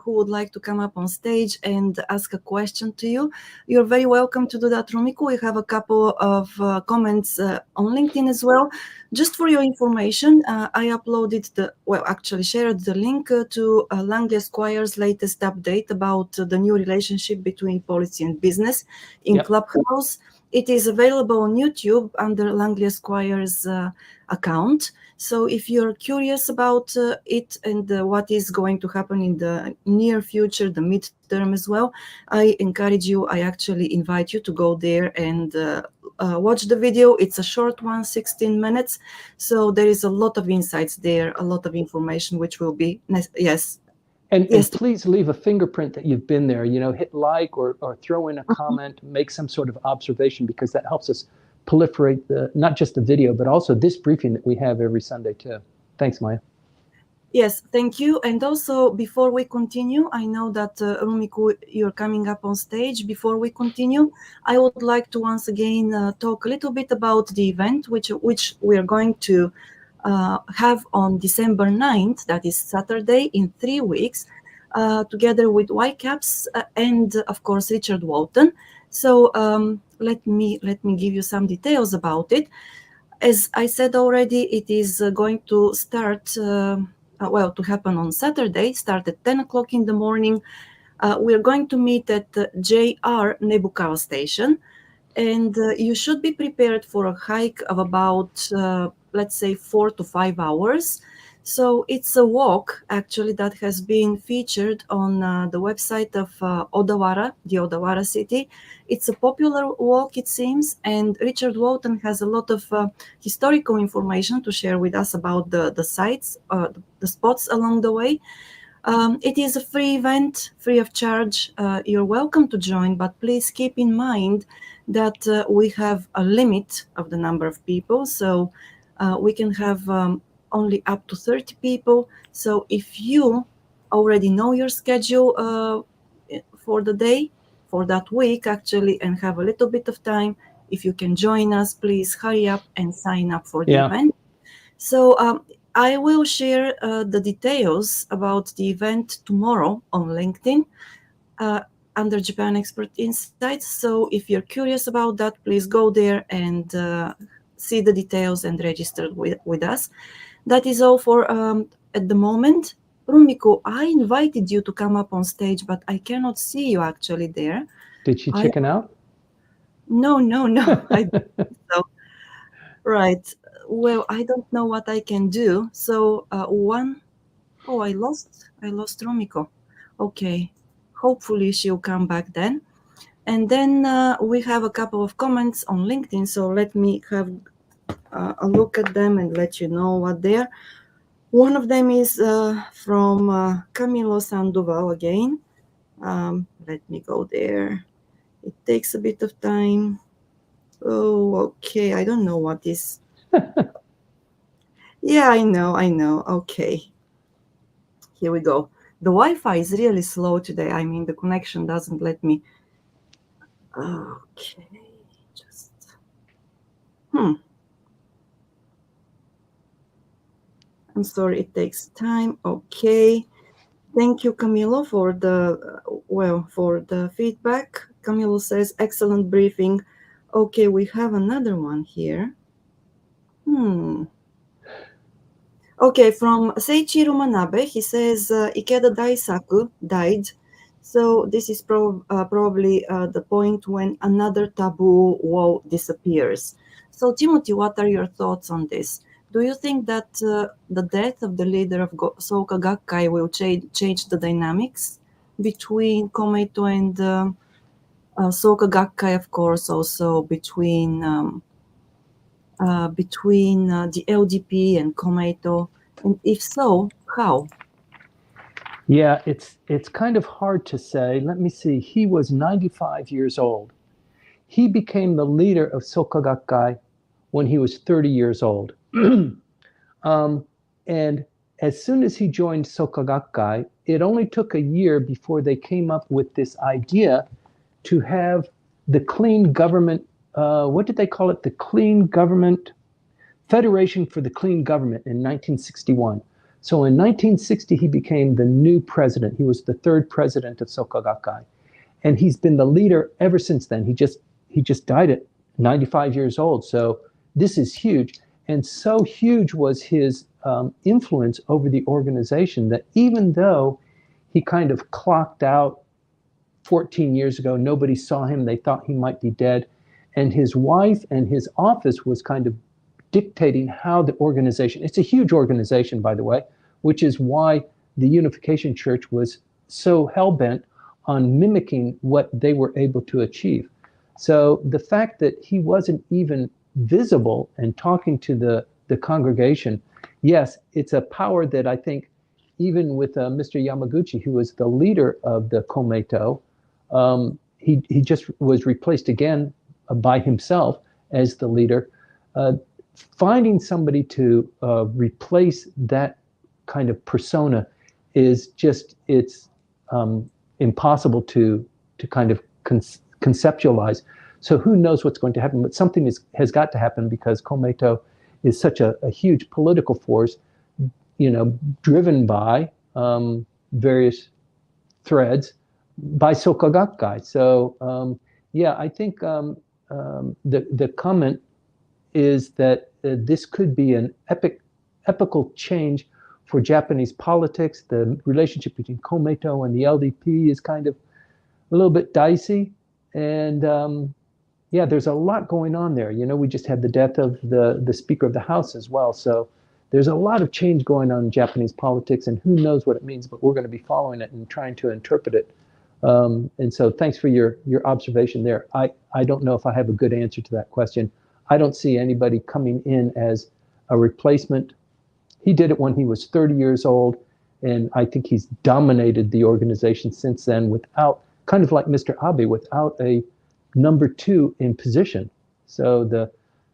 S1: would like to come up on stage and ask a question to you. You're very welcome to do that, Rumiko. We have a couple of comments on LinkedIn as well. Just for your information, I shared the link to Langley Esquire's latest update about the new relationship between policy and business in
S2: Yep.
S1: Clubhouse. It is available on YouTube under Langley Esquire's account. So if you're curious about it and what is going to happen in the near future, the midterm as well, I encourage you, I actually invite you to go there and watch the video. It's a short one, 16 minutes. So there is a lot of insights there, a lot of information, which will be, yes.
S2: And please leave a fingerprint that you've been there, hit like or throw in a comment, make some sort of observation, because that helps us proliferate not just the video, but also this briefing that we have every Sunday too. Thanks, Maya.
S1: Yes, thank you. And also, before we continue, I know that Rumiko, you're coming up on stage. Before we continue, I would like to once again talk a little bit about the event, which we are going to have on December 9th, that is Saturday, in 3 weeks, together with Whitecaps and, of course, Richard Walton. So let me give you some details about it. As I said already, it is going to start, to happen on Saturday, start at 10 o'clock in the morning. We're going to meet at the JR Nebukawa station, and you should be prepared for a hike of about, let's say, 4 to 5 hours. So it's a walk, actually, that has been featured on the website of Odawara, the Odawara city. It's a popular walk, it seems, and Richard Walton has a lot of historical information to share with us about the sites, the spots along the way. It is a free event, free of charge. You're welcome to join, but please keep in mind that we have a limit of the number of people. So we can have only up to 30 people. So if you already know your schedule for the day, for that week actually, and have a little bit of time, if you can join us, please hurry up and sign up for the event. So I will share the details about the event tomorrow on LinkedIn under Japan Expert Insights. So if you're curious about that, please go there and see the details and register with us. That is all for at the moment. Rumiko, I invited you to come up on stage, but I cannot see you actually there.
S2: Did she chicken out?
S1: No. I don't think so. Right. Well, I don't know what I can do. So I lost Rumiko. Okay. Hopefully she'll come back then. And then we have a couple of comments on LinkedIn. So let me have a look at them and let you know what they are. One of them is from Camilo Sandoval again. Let me go there. It takes a bit of time. Oh, okay. I don't know what is. Yeah, I know. Okay. Here we go. The Wi-Fi is really slow today. I mean, the connection doesn't let me. Okay. Just. I'm sorry, it takes time. Okay. Thank you, Camilo, for the feedback. Camilo says, excellent briefing. Okay, we have another one here. Okay, from Seiichiro Manabe, he says Ikeda Daisaku died. So this is probably the point when another taboo wall disappears. So Timothy, what are your thoughts on this? Do you think that the death of the leader of Soka Gakkai will change the dynamics between Komeito and Soka Gakkai, of course, also between the LDP and Komeito? And if so, how?
S2: Yeah, it's kind of hard to say. Let me see. He was 95 years old. He became the leader of Soka Gakkai when he was 30 years old. And as soon as he joined Soka Gakkai, it only took a year before they came up with this idea to have the clean government, what did they call it? The Clean Government Federation for the Clean Government in 1961. So in 1960, he became the new president. He was the third president of Soka Gakkai. And he's been the leader ever since then. He just died at 95 years old. So this is huge. And so huge was his influence over the organization that even though he kind of clocked out 14 years ago, nobody saw him. They thought he might be dead. and his wife and his office was kind of dictating how the organization, it's a huge organization, by the way, which is why the Unification Church was so hell-bent on mimicking what they were able to achieve. So the fact that he wasn't even visible and talking to the congregation, yes, it's a power that I think even with Mr. Yamaguchi, who was the leader of the Komeito, he just was replaced again by himself as the leader. Finding somebody to replace that kind of persona is just, it's impossible to kind of conceptualize. So who knows what's going to happen, but something has got to happen because Komeito is such a huge political force, driven by various threads by Soka Gakkai. So yeah, I think the comment is that this could be an epical change for Japanese politics. The relationship between Komeito and the LDP is kind of a little bit dicey. And yeah, there's a lot going on there. We just had the death of the Speaker of the House as well. So there's a lot of change going on in Japanese politics, and who knows what it means, but we're going to be following it and trying to interpret it. And so thanks for your observation there. I don't know if I have a good answer to that question. I don't see anybody coming in as a replacement. He did it when he was 30 years old, and I think he's dominated the organization since then without, kind of like Mr. Abe, without a number two in position. So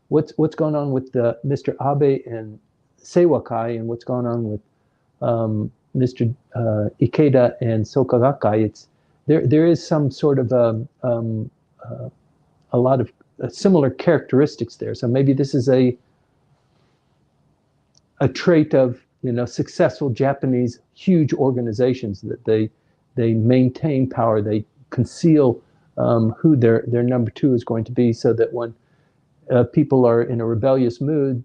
S2: what's going on with Mr. Abe and Seiwakai, and what's going on with Mr. Ikeda and Soka Gakkai, there is some sort of a lot of similar characteristics there. So maybe this is a trait of successful Japanese huge organizations, that they maintain power, they conceal who their number two is going to be, so that when people are in a rebellious mood,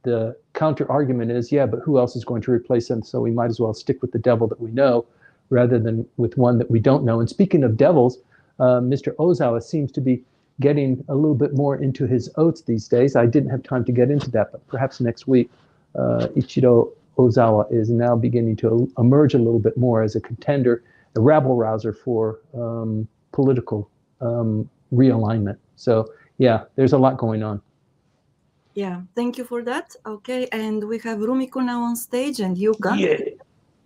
S2: the counter argument is, yeah, but who else is going to replace them? So we might as well stick with the devil that we know rather than with one that we don't know. And speaking of devils, Mr. Ozawa seems to be getting a little bit more into his oats these days. I didn't have time to get into that, but perhaps next week, Ichiro Ozawa is now beginning to emerge a little bit more as a contender, a rabble-rouser for political realignment. So yeah, there's a lot going on.
S1: Yeah, thank you for that. Okay, and we have Rumiko now on stage and Yuka.
S2: Yeah.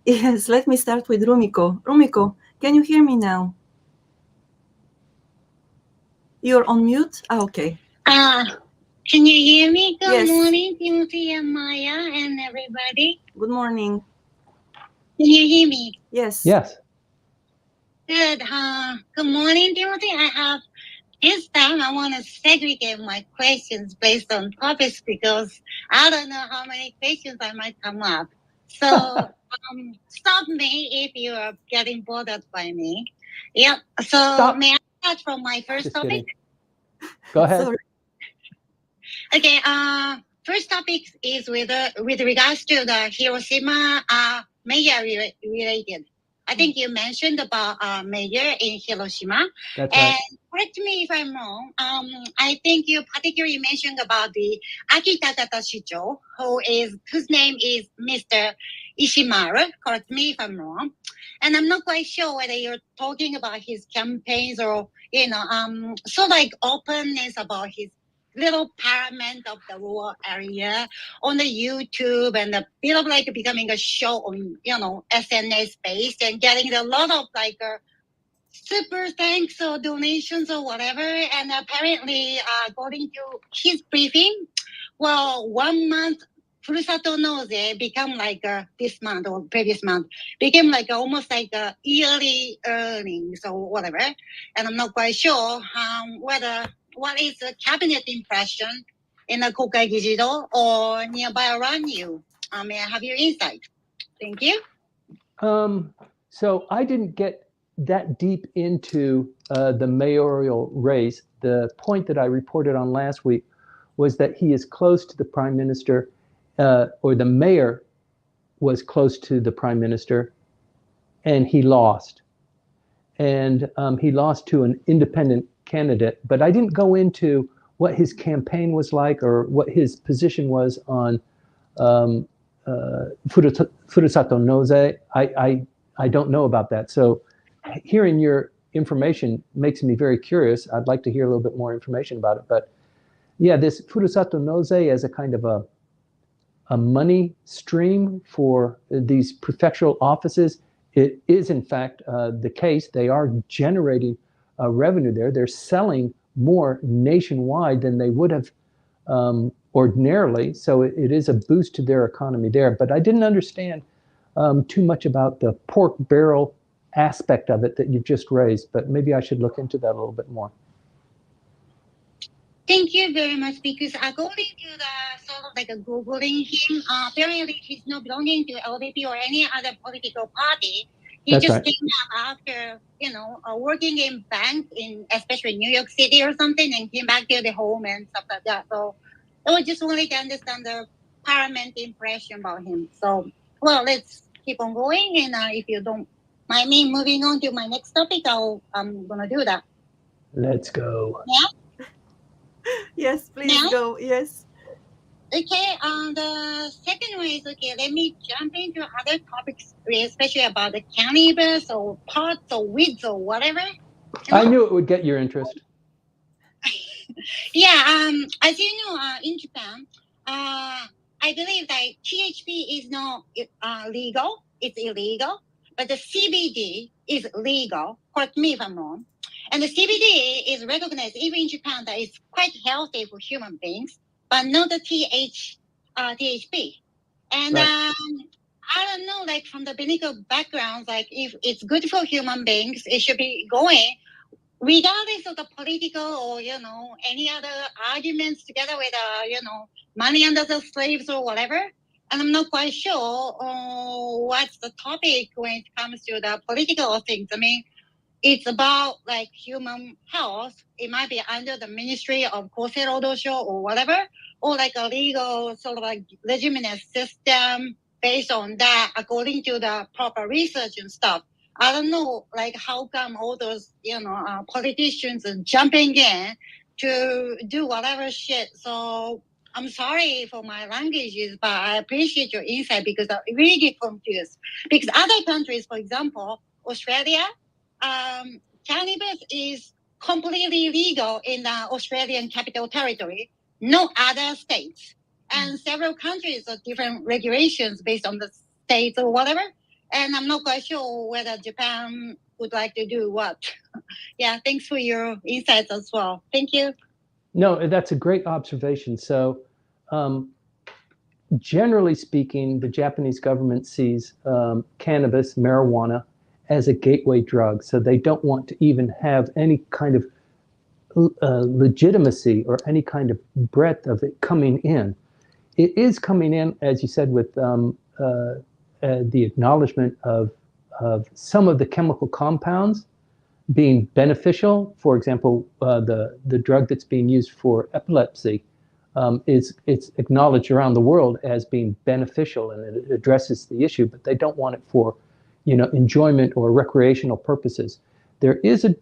S1: Yes, let me start with Rumiko. Rumiko, can you hear me now? You're on mute? Okay.
S3: Can you hear me? Good
S1: Yes.
S3: morning, Timothy and Maya and everybody.
S1: Good morning.
S3: Can you hear me?
S1: Yes.
S2: Yes.
S3: Good. Good morning, Timothy. This time I want to segregate my questions based on topics because I don't know how many questions I might come up. So stop me if you are getting bothered by me. Yep. So
S2: Stop.
S3: may I start from my first
S2: Just
S3: topic?
S2: kidding. Go ahead.
S1: Sorry.
S3: Okay. First topic is with regards to the Hiroshima mayor related. I think you mentioned about mayor in Hiroshima.
S2: That's right.
S3: And correct me if I'm wrong. I think you particularly mentioned about the Akitagata Shicho, whose name is Mr. Ishimaru. Correct me if I'm wrong. And I'm not quite sure whether you're talking about his campaigns or so like openness about his little parliament of the rural area on the YouTube, and a bit of like becoming a show on SNS based and getting a lot of like super thanks or donations or whatever. And apparently, according to his briefing, well, 1 month Furusato Noze become like this month or previous month became like almost like a yearly earnings or whatever. And I'm not quite sure what is the cabinet impression in the Kokai Gijido or nearby around you. May I have your insight? Thank you.
S2: So I didn't get that deep into the mayoral race. The point that I reported on last week was that he is close to the prime minister, or the mayor was close to the prime minister, and he lost. And he lost to an independent candidate. But I didn't go into what his campaign was like or what his position was on Furusato Noze. I don't know about that. So hearing your information makes me very curious. I'd like to hear a little bit more information about it. But yeah, this Furusato Noze as a kind of a money stream for these prefectural offices, it is in fact the case. They are generating revenue there. They're selling more nationwide than they would have ordinarily. So it is a boost to their economy there. But I didn't understand too much about the pork barrel aspect of it that you've just raised. But maybe I should look into that a little bit more.
S3: Thank you very much, because according to the sort of like a Googling him, apparently he's not belonging to LDP or any other political party. He
S2: That's
S3: just
S2: right.
S3: came up after, working in banks in especially New York City or something, and came back to the home and stuff like that. So I was just wanted to understand the paramount impression about him. So, well, let's keep on going. And if you don't mind me moving on to my next topic, I'm going to do that.
S2: Let's go.
S3: Yeah.
S1: Yes, please
S3: Now?
S1: go. Yes.
S3: Okay, the second one is, okay, let me jump into other topics, especially about the cannabis or pots or weeds or whatever.
S2: I knew it would get your interest.
S3: Yeah, as you know, in Japan, I believe that THP is not legal, it's illegal, but the CBD is legal, correct me if I'm wrong. And the CBD is recognized even in Japan that it's quite healthy for human beings, but not the THP. And
S2: Right.
S3: I don't know, like from the medical background, like if it's good for human beings, it should be going, regardless of the political or, any other arguments together with, money under the slaves or whatever. And I'm not quite sure what's the topic when it comes to the political things. I mean, it's about like human health. It might be under the Ministry of Kosei Rodosho or whatever, or like a legal sort of like legitimate system based on that according to the proper research and stuff. I don't know, like how come all those, politicians are jumping in to do whatever shit. So I'm sorry for my languages, but I appreciate your insight because I really get confused. Because other countries, for example, Australia, cannabis is completely legal in the Australian Capital Territory, no other states. And several countries have different regulations based on the states or whatever. And I'm not quite sure whether Japan would like to do what. Yeah, thanks for your insights as well. Thank you.
S2: No, that's a great observation. So, generally speaking, the Japanese government sees cannabis, marijuana, as a gateway drug. So they don't want to even have any kind of legitimacy or any kind of breadth of it coming in. It is coming in, as you said, with the acknowledgement of some of the chemical compounds being beneficial. For example, the drug that's being used for epilepsy it's acknowledged around the world as being beneficial and it addresses the issue, but they don't want it for, enjoyment or recreational purposes. There is an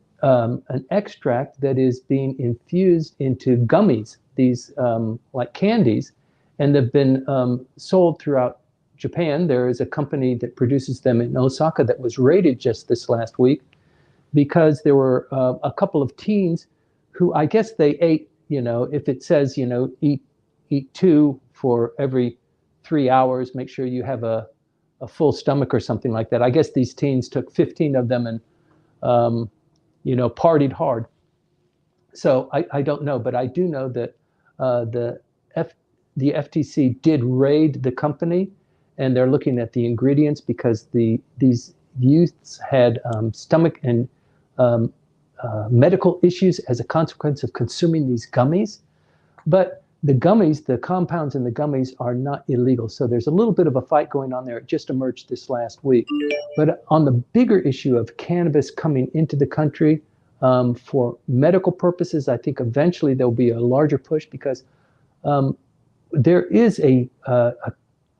S2: extract that is being infused into gummies, these like candies, and they've been sold throughout Japan. There is a company that produces them in Osaka that was raided just this last week because there were a couple of teens who I guess they ate, if it says, eat 2 for every 3 hours, make sure you have a full stomach or something like that. I guess these teens took 15 of them and, partied hard. So I don't know, but I do know that the FTC did raid the company, and they're looking at the ingredients because these youths had stomach and medical issues as a consequence of consuming these gummies. But the gummies, the compounds in the gummies are not illegal. So there's a little bit of a fight going on there. It just emerged this last week. But on the bigger issue of cannabis coming into the country for medical purposes, I think eventually there'll be a larger push because there is a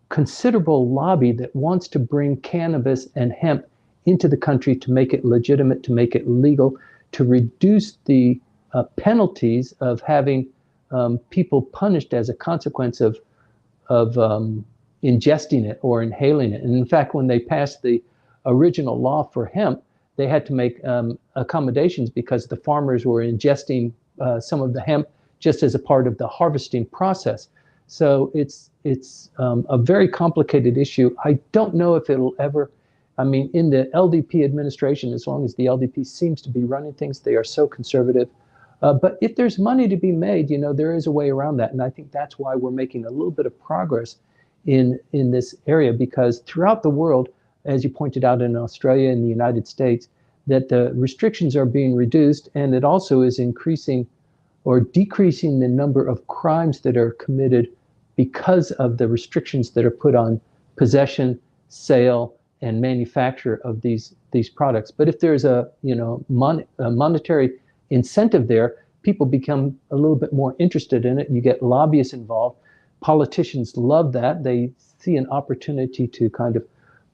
S2: considerable lobby that wants to bring cannabis and hemp into the country to make it legitimate, to make it legal, to reduce the penalties of having people punished as a consequence of ingesting it or inhaling it. And in fact, when they passed the original law for hemp, they had to make accommodations because the farmers were ingesting some of the hemp just as a part of the harvesting process. So it's a very complicated issue. I don't know if it'll ever, I mean, in the LDP administration, as long as the LDP seems to be running things, they are so conservative. But if there's money to be made, you know, there is a way around that. And I think that's why we're making a little bit of progress in this area, because throughout the world, as you pointed out in Australia and the United States, that the restrictions are being reduced, and it also is increasing or decreasing the number of crimes that are committed because of the restrictions that are put on possession, sale, and manufacture of these products. But if there's a monetary incentive there, people become a little bit more interested in it. You get lobbyists involved. Politicians love that. They see an opportunity to kind of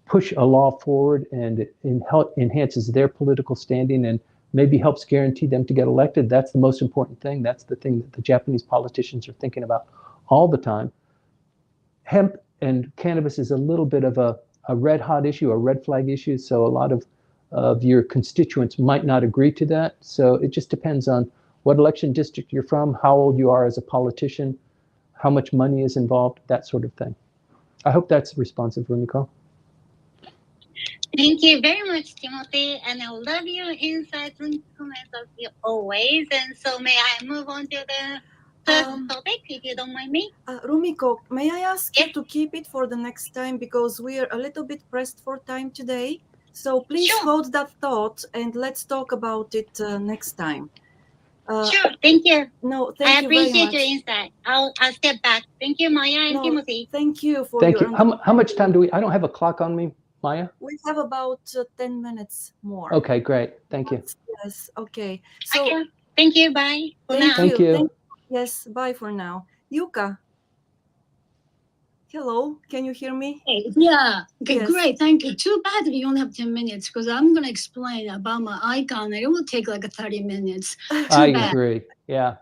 S2: push a law forward, and it enhances their political standing and maybe helps guarantee them to get elected. That's the most important thing. That's the thing that the Japanese politicians are thinking about all the time. Hemp and cannabis is a little bit of a red hot issue, a red flag issue. So a lot of your constituents might not agree to that. So it just depends on what election district you're from, how old you are as a politician, how much money is involved, that sort of thing. I hope that's responsive, Rumiko.
S3: Thank you very much, Timothy, and I love your insights and comments as you always. And so may I move on to the first topic, if you don't mind me?
S1: Rumiko, may I ask
S3: Yes.
S1: you to keep it for the next time, because we are a little bit pressed for time today. So please
S3: Sure.
S1: hold that thought and let's talk about it next time.
S3: Sure, thank you.
S1: No,
S3: I
S1: thank you very
S3: appreciate
S1: much.
S3: your insight. I'll step back. Thank you, Maya and
S1: No,
S3: Timothy.
S1: thank you for
S2: Thank
S1: your
S2: you. How much time do we, I don't have a clock on me, Maya?
S1: We have about 10 minutes more.
S2: Okay, great. Thank you.
S1: Yes, okay. So
S3: Okay. Thank you. Bye for
S1: thank
S3: now.
S2: Thank you.
S1: Yes, bye for now. Yuka. Hello, can you hear me?
S4: Yeah. Okay,
S1: Yes.
S4: great. Thank you. Too bad we only have 10 minutes, because I'm going to explain about my icon. It will take like 30 minutes.
S2: I
S4: bad.
S2: agree. Yeah.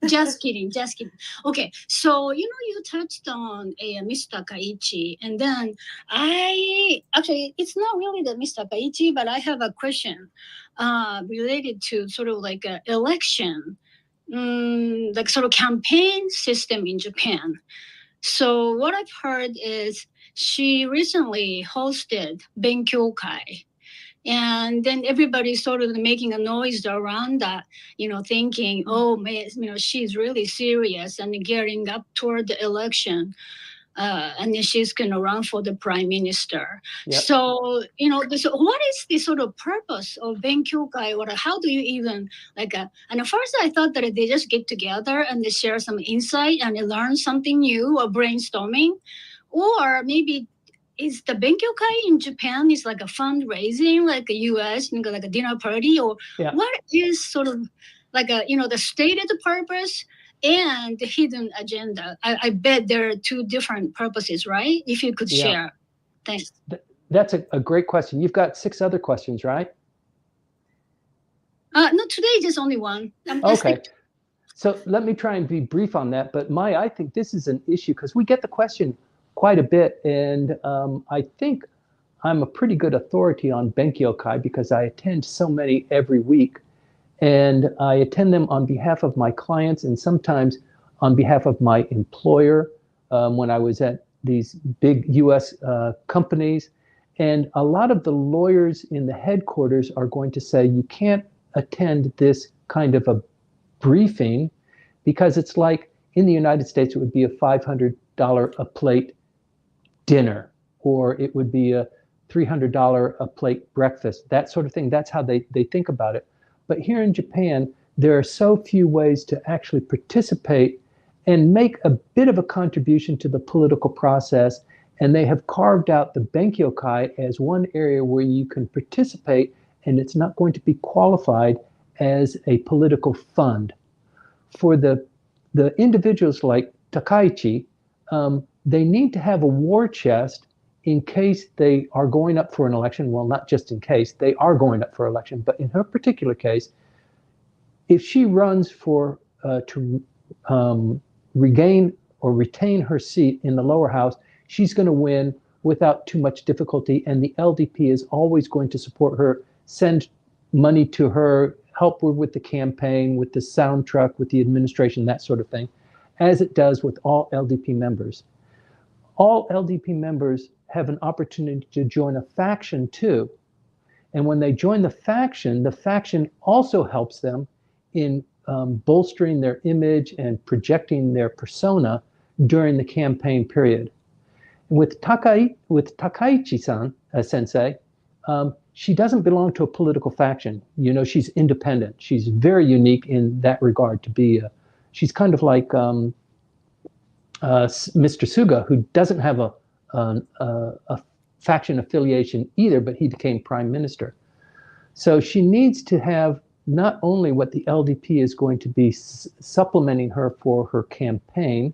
S4: Just kidding. Just kidding. Okay. So, you touched on Mr. Kaichi. And then it's not really the Mr. Kaichi, but I have a question related to sort of like an election, like sort of campaign system in Japan. So what I've heard is she recently hosted Benkyokai. And then everybody's sort of making a noise around that, thinking, oh, man, she's really serious and gearing up toward the election. And then she's going to run for the prime minister.
S2: Yep.
S4: So, what is the sort of purpose of Benkyokai? Or how do you even, and at first I thought that they just get together and they share some insight and they learn something new or brainstorming. Or maybe is the Benkyokai in Japan is like a fundraising, like a US, like a dinner party? Or what is sort of like the stated purpose and the hidden agenda? I bet there are two different purposes, right? If you could share. Thanks.
S2: That's a great question. You've got 6 other questions, right?
S4: No, today just only one.
S2: Okay. So let me try and be brief on that. But Maya, I think this is an issue because we get the question quite a bit. And I think I'm a pretty good authority on Benkyokai because I attend so many every week. And I attend them on behalf of my clients and sometimes on behalf of my employer when I was at these big US companies. And a lot of the lawyers in the headquarters are going to say, you can't attend this kind of a briefing because it's like in the United States, it would be a $500 a plate dinner, or it would be a $300 a plate breakfast, that sort of thing. That's how they think about it. But here in Japan, there are so few ways to actually participate and make a bit of a contribution to the political process. And they have carved out the Benkyokai as one area where you can participate and it's not going to be qualified as a political fund. For the individuals like Takaichi, they need to have a war chest in case they are going up for an election. Well, not just in case, they are going up for election. But in her particular case, if she runs for to regain or retain her seat in the lower house, she's going to win without too much difficulty. And the LDP is always going to support her, send money to her, help her with the campaign, with the sound truck, with the administration, that sort of thing, as it does with all LDP members. All LDP members have an opportunity to join a faction too. And when they join the faction also helps them in bolstering their image and projecting their persona during the campaign period. With Takaichi-san, sensei, she doesn't belong to a political faction. You know, she's independent. She's very unique in that regard to be, she's kind of like Mr. Suga, who doesn't have a faction affiliation either, but he became prime minister. So she needs to have not only what the LDP is going to be supplementing her for her campaign,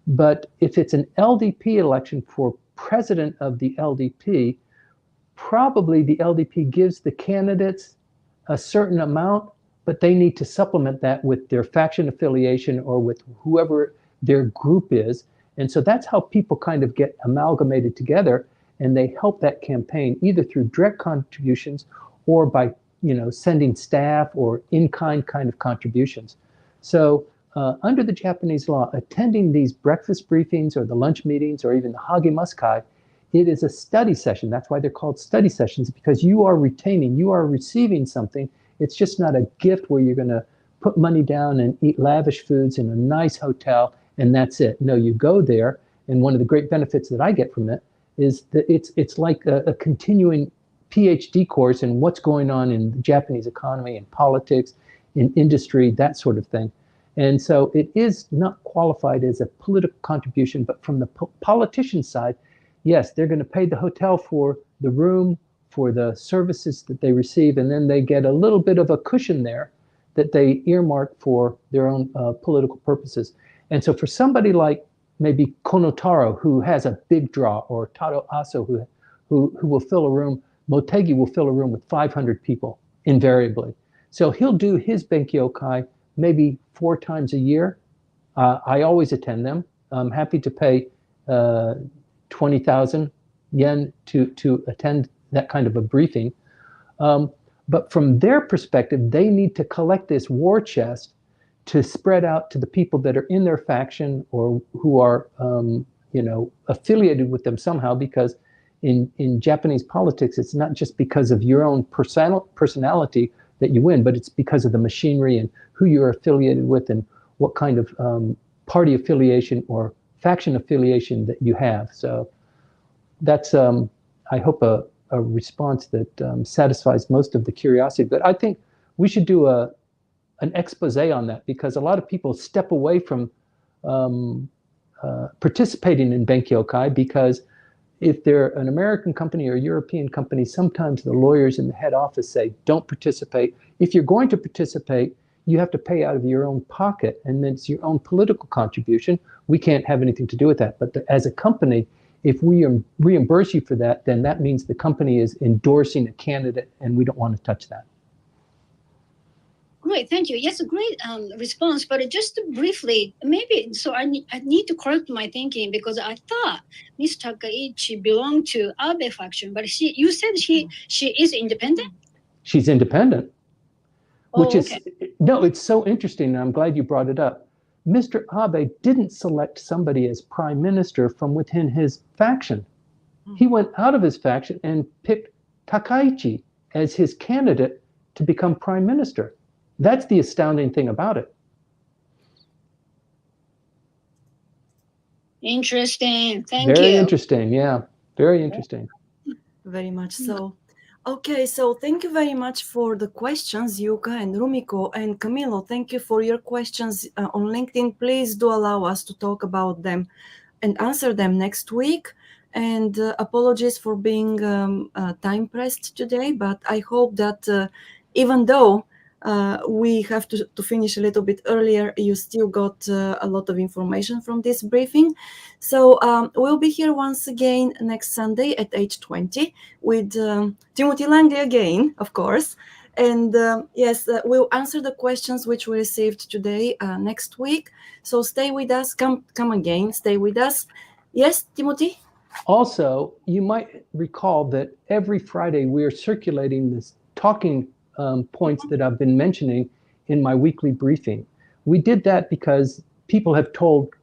S2: but if it's an LDP election for president of the LDP, probably the LDP gives the candidates a certain amount, but they need to supplement that with their faction affiliation or with whoever their group is. And so that's how people kind of get amalgamated together, and they help that campaign either through direct contributions or by, you know, sending staff or in-kind kind of contributions. So under the Japanese law, attending these breakfast briefings or the lunch meetings or even the Hagimaskai, it is a study session. That's why they're called study sessions, because you are retaining, you are receiving something. It's just not a gift where you're going to put money down and eat lavish foods in a nice hotel and that's it. No, you go there, and one of the great benefits that I get from it is that it's like a continuing PhD course in what's going on in the Japanese economy and politics, in industry, that sort of thing. And so it is not qualified as a political contribution, but from the politician side, yes, they're going to pay the hotel for the room, for the services that they receive, and then they get a little bit of a cushion there that they earmark for their own political purposes. And so for somebody like maybe Konotaro, who has a big draw, or Taro Aso, who will fill a room, Motegi will fill a room with 500 people invariably. So he'll do his Benkyokai maybe 4 times a year. I always attend them. I'm happy to pay 20,000 yen to attend that kind of a briefing. But from their perspective, they need to collect this war chest to spread out to the people that are in their faction or who are affiliated with them somehow, because in Japanese politics, it's not just because of your own personality that you win, but it's because of the machinery and who you're affiliated with and what kind of party affiliation or faction affiliation that you have. So that's, I hope, a response that satisfies most of the curiosity. But I think we should do an expose on that, because a lot of people step away from participating in Benkyokai because if they're an American company or a European company, sometimes the lawyers in the head office say, don't participate. If you're going to participate, you have to pay out of your own pocket, and then it's your own political contribution. We can't have anything to do with that. But as a company, if we reimburse you for that, then that means the company is endorsing a candidate, and we don't want to touch that.
S4: Great, thank you. Yes, a great response. But just briefly, maybe, so I need to correct my thinking, because I thought Ms. Takaichi belonged to Abe faction, but you said she is independent?
S2: She's independent, which
S4: okay.
S2: is, no, it's so interesting, and I'm glad you brought it up. Mr. Abe didn't select somebody as prime minister from within his faction. He went out of his faction and picked Takaichi as his candidate to become prime minister. That's the astounding thing about it.
S4: Interesting. Thank you.
S2: Very interesting. Yeah. Very interesting.
S1: Very much so. Okay, so thank you very much for the questions, Yuka and Rumiko and Camilo. Thank you for your questions on LinkedIn. Please do allow us to talk about them and answer them next week. And apologies for being time pressed today, but I hope that even though we have to finish a little bit earlier, you still got a lot of information from this briefing. So we'll be here once again next Sunday at 8:20 with Timothy Langley again, of course. And yes, we'll answer the questions which we received today next week. So stay with us. Come again. Stay with us. Yes, Timothy?
S2: Also, you might recall that every Friday we are circulating this talking points that I've been mentioning in my weekly briefing. We did that because people have pulled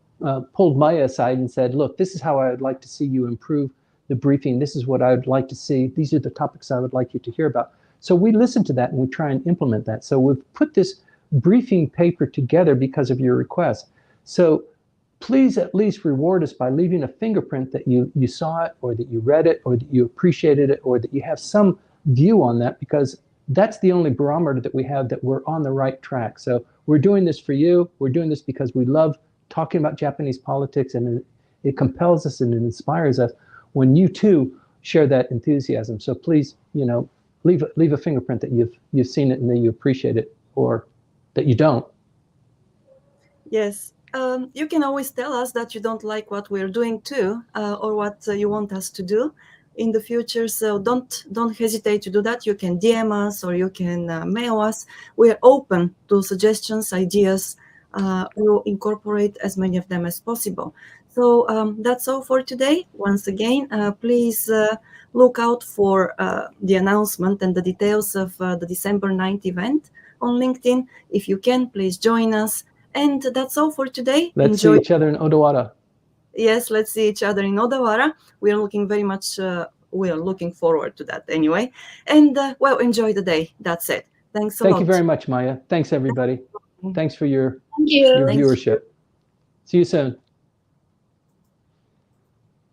S2: Maya aside and said, look, this is how I would like to see you improve the briefing. This is what I would like to see. These are the topics I would like you to hear about. So we listen to that and we try and implement that. So we've put this briefing paper together because of your request. So please at least reward us by leaving a fingerprint that you saw it, or that you read it, or that you appreciated it, or that you have some view on that, because that's the only barometer that we have that we're on the right track. So we're doing this for you. We're doing this because we love talking about Japanese politics, and it compels us and it inspires us when you too share that enthusiasm. So please, leave a fingerprint that you've seen it and that you appreciate it, or that you don't.
S1: Yes. You can always tell us that you don't like what we're doing too, or what you want us to do in the future. So don't hesitate to do that. You can DM us, or you can mail us. We're open to suggestions, ideas. We'll incorporate as many of them as possible. So that's all for today. Once again, please look out for the announcement and the details of the December 9th event on LinkedIn. If you can, please join us. And that's all for today.
S2: Let's see each other in Odawara.
S1: Yes, let's see each other in Odawara. We are looking very much, we are looking forward to that anyway. And well, enjoy the day. That's it. Thanks a lot.
S2: Thank you very much, Maya. Thanks, everybody. Thanks for your
S4: Thank you.
S2: viewership. See you soon.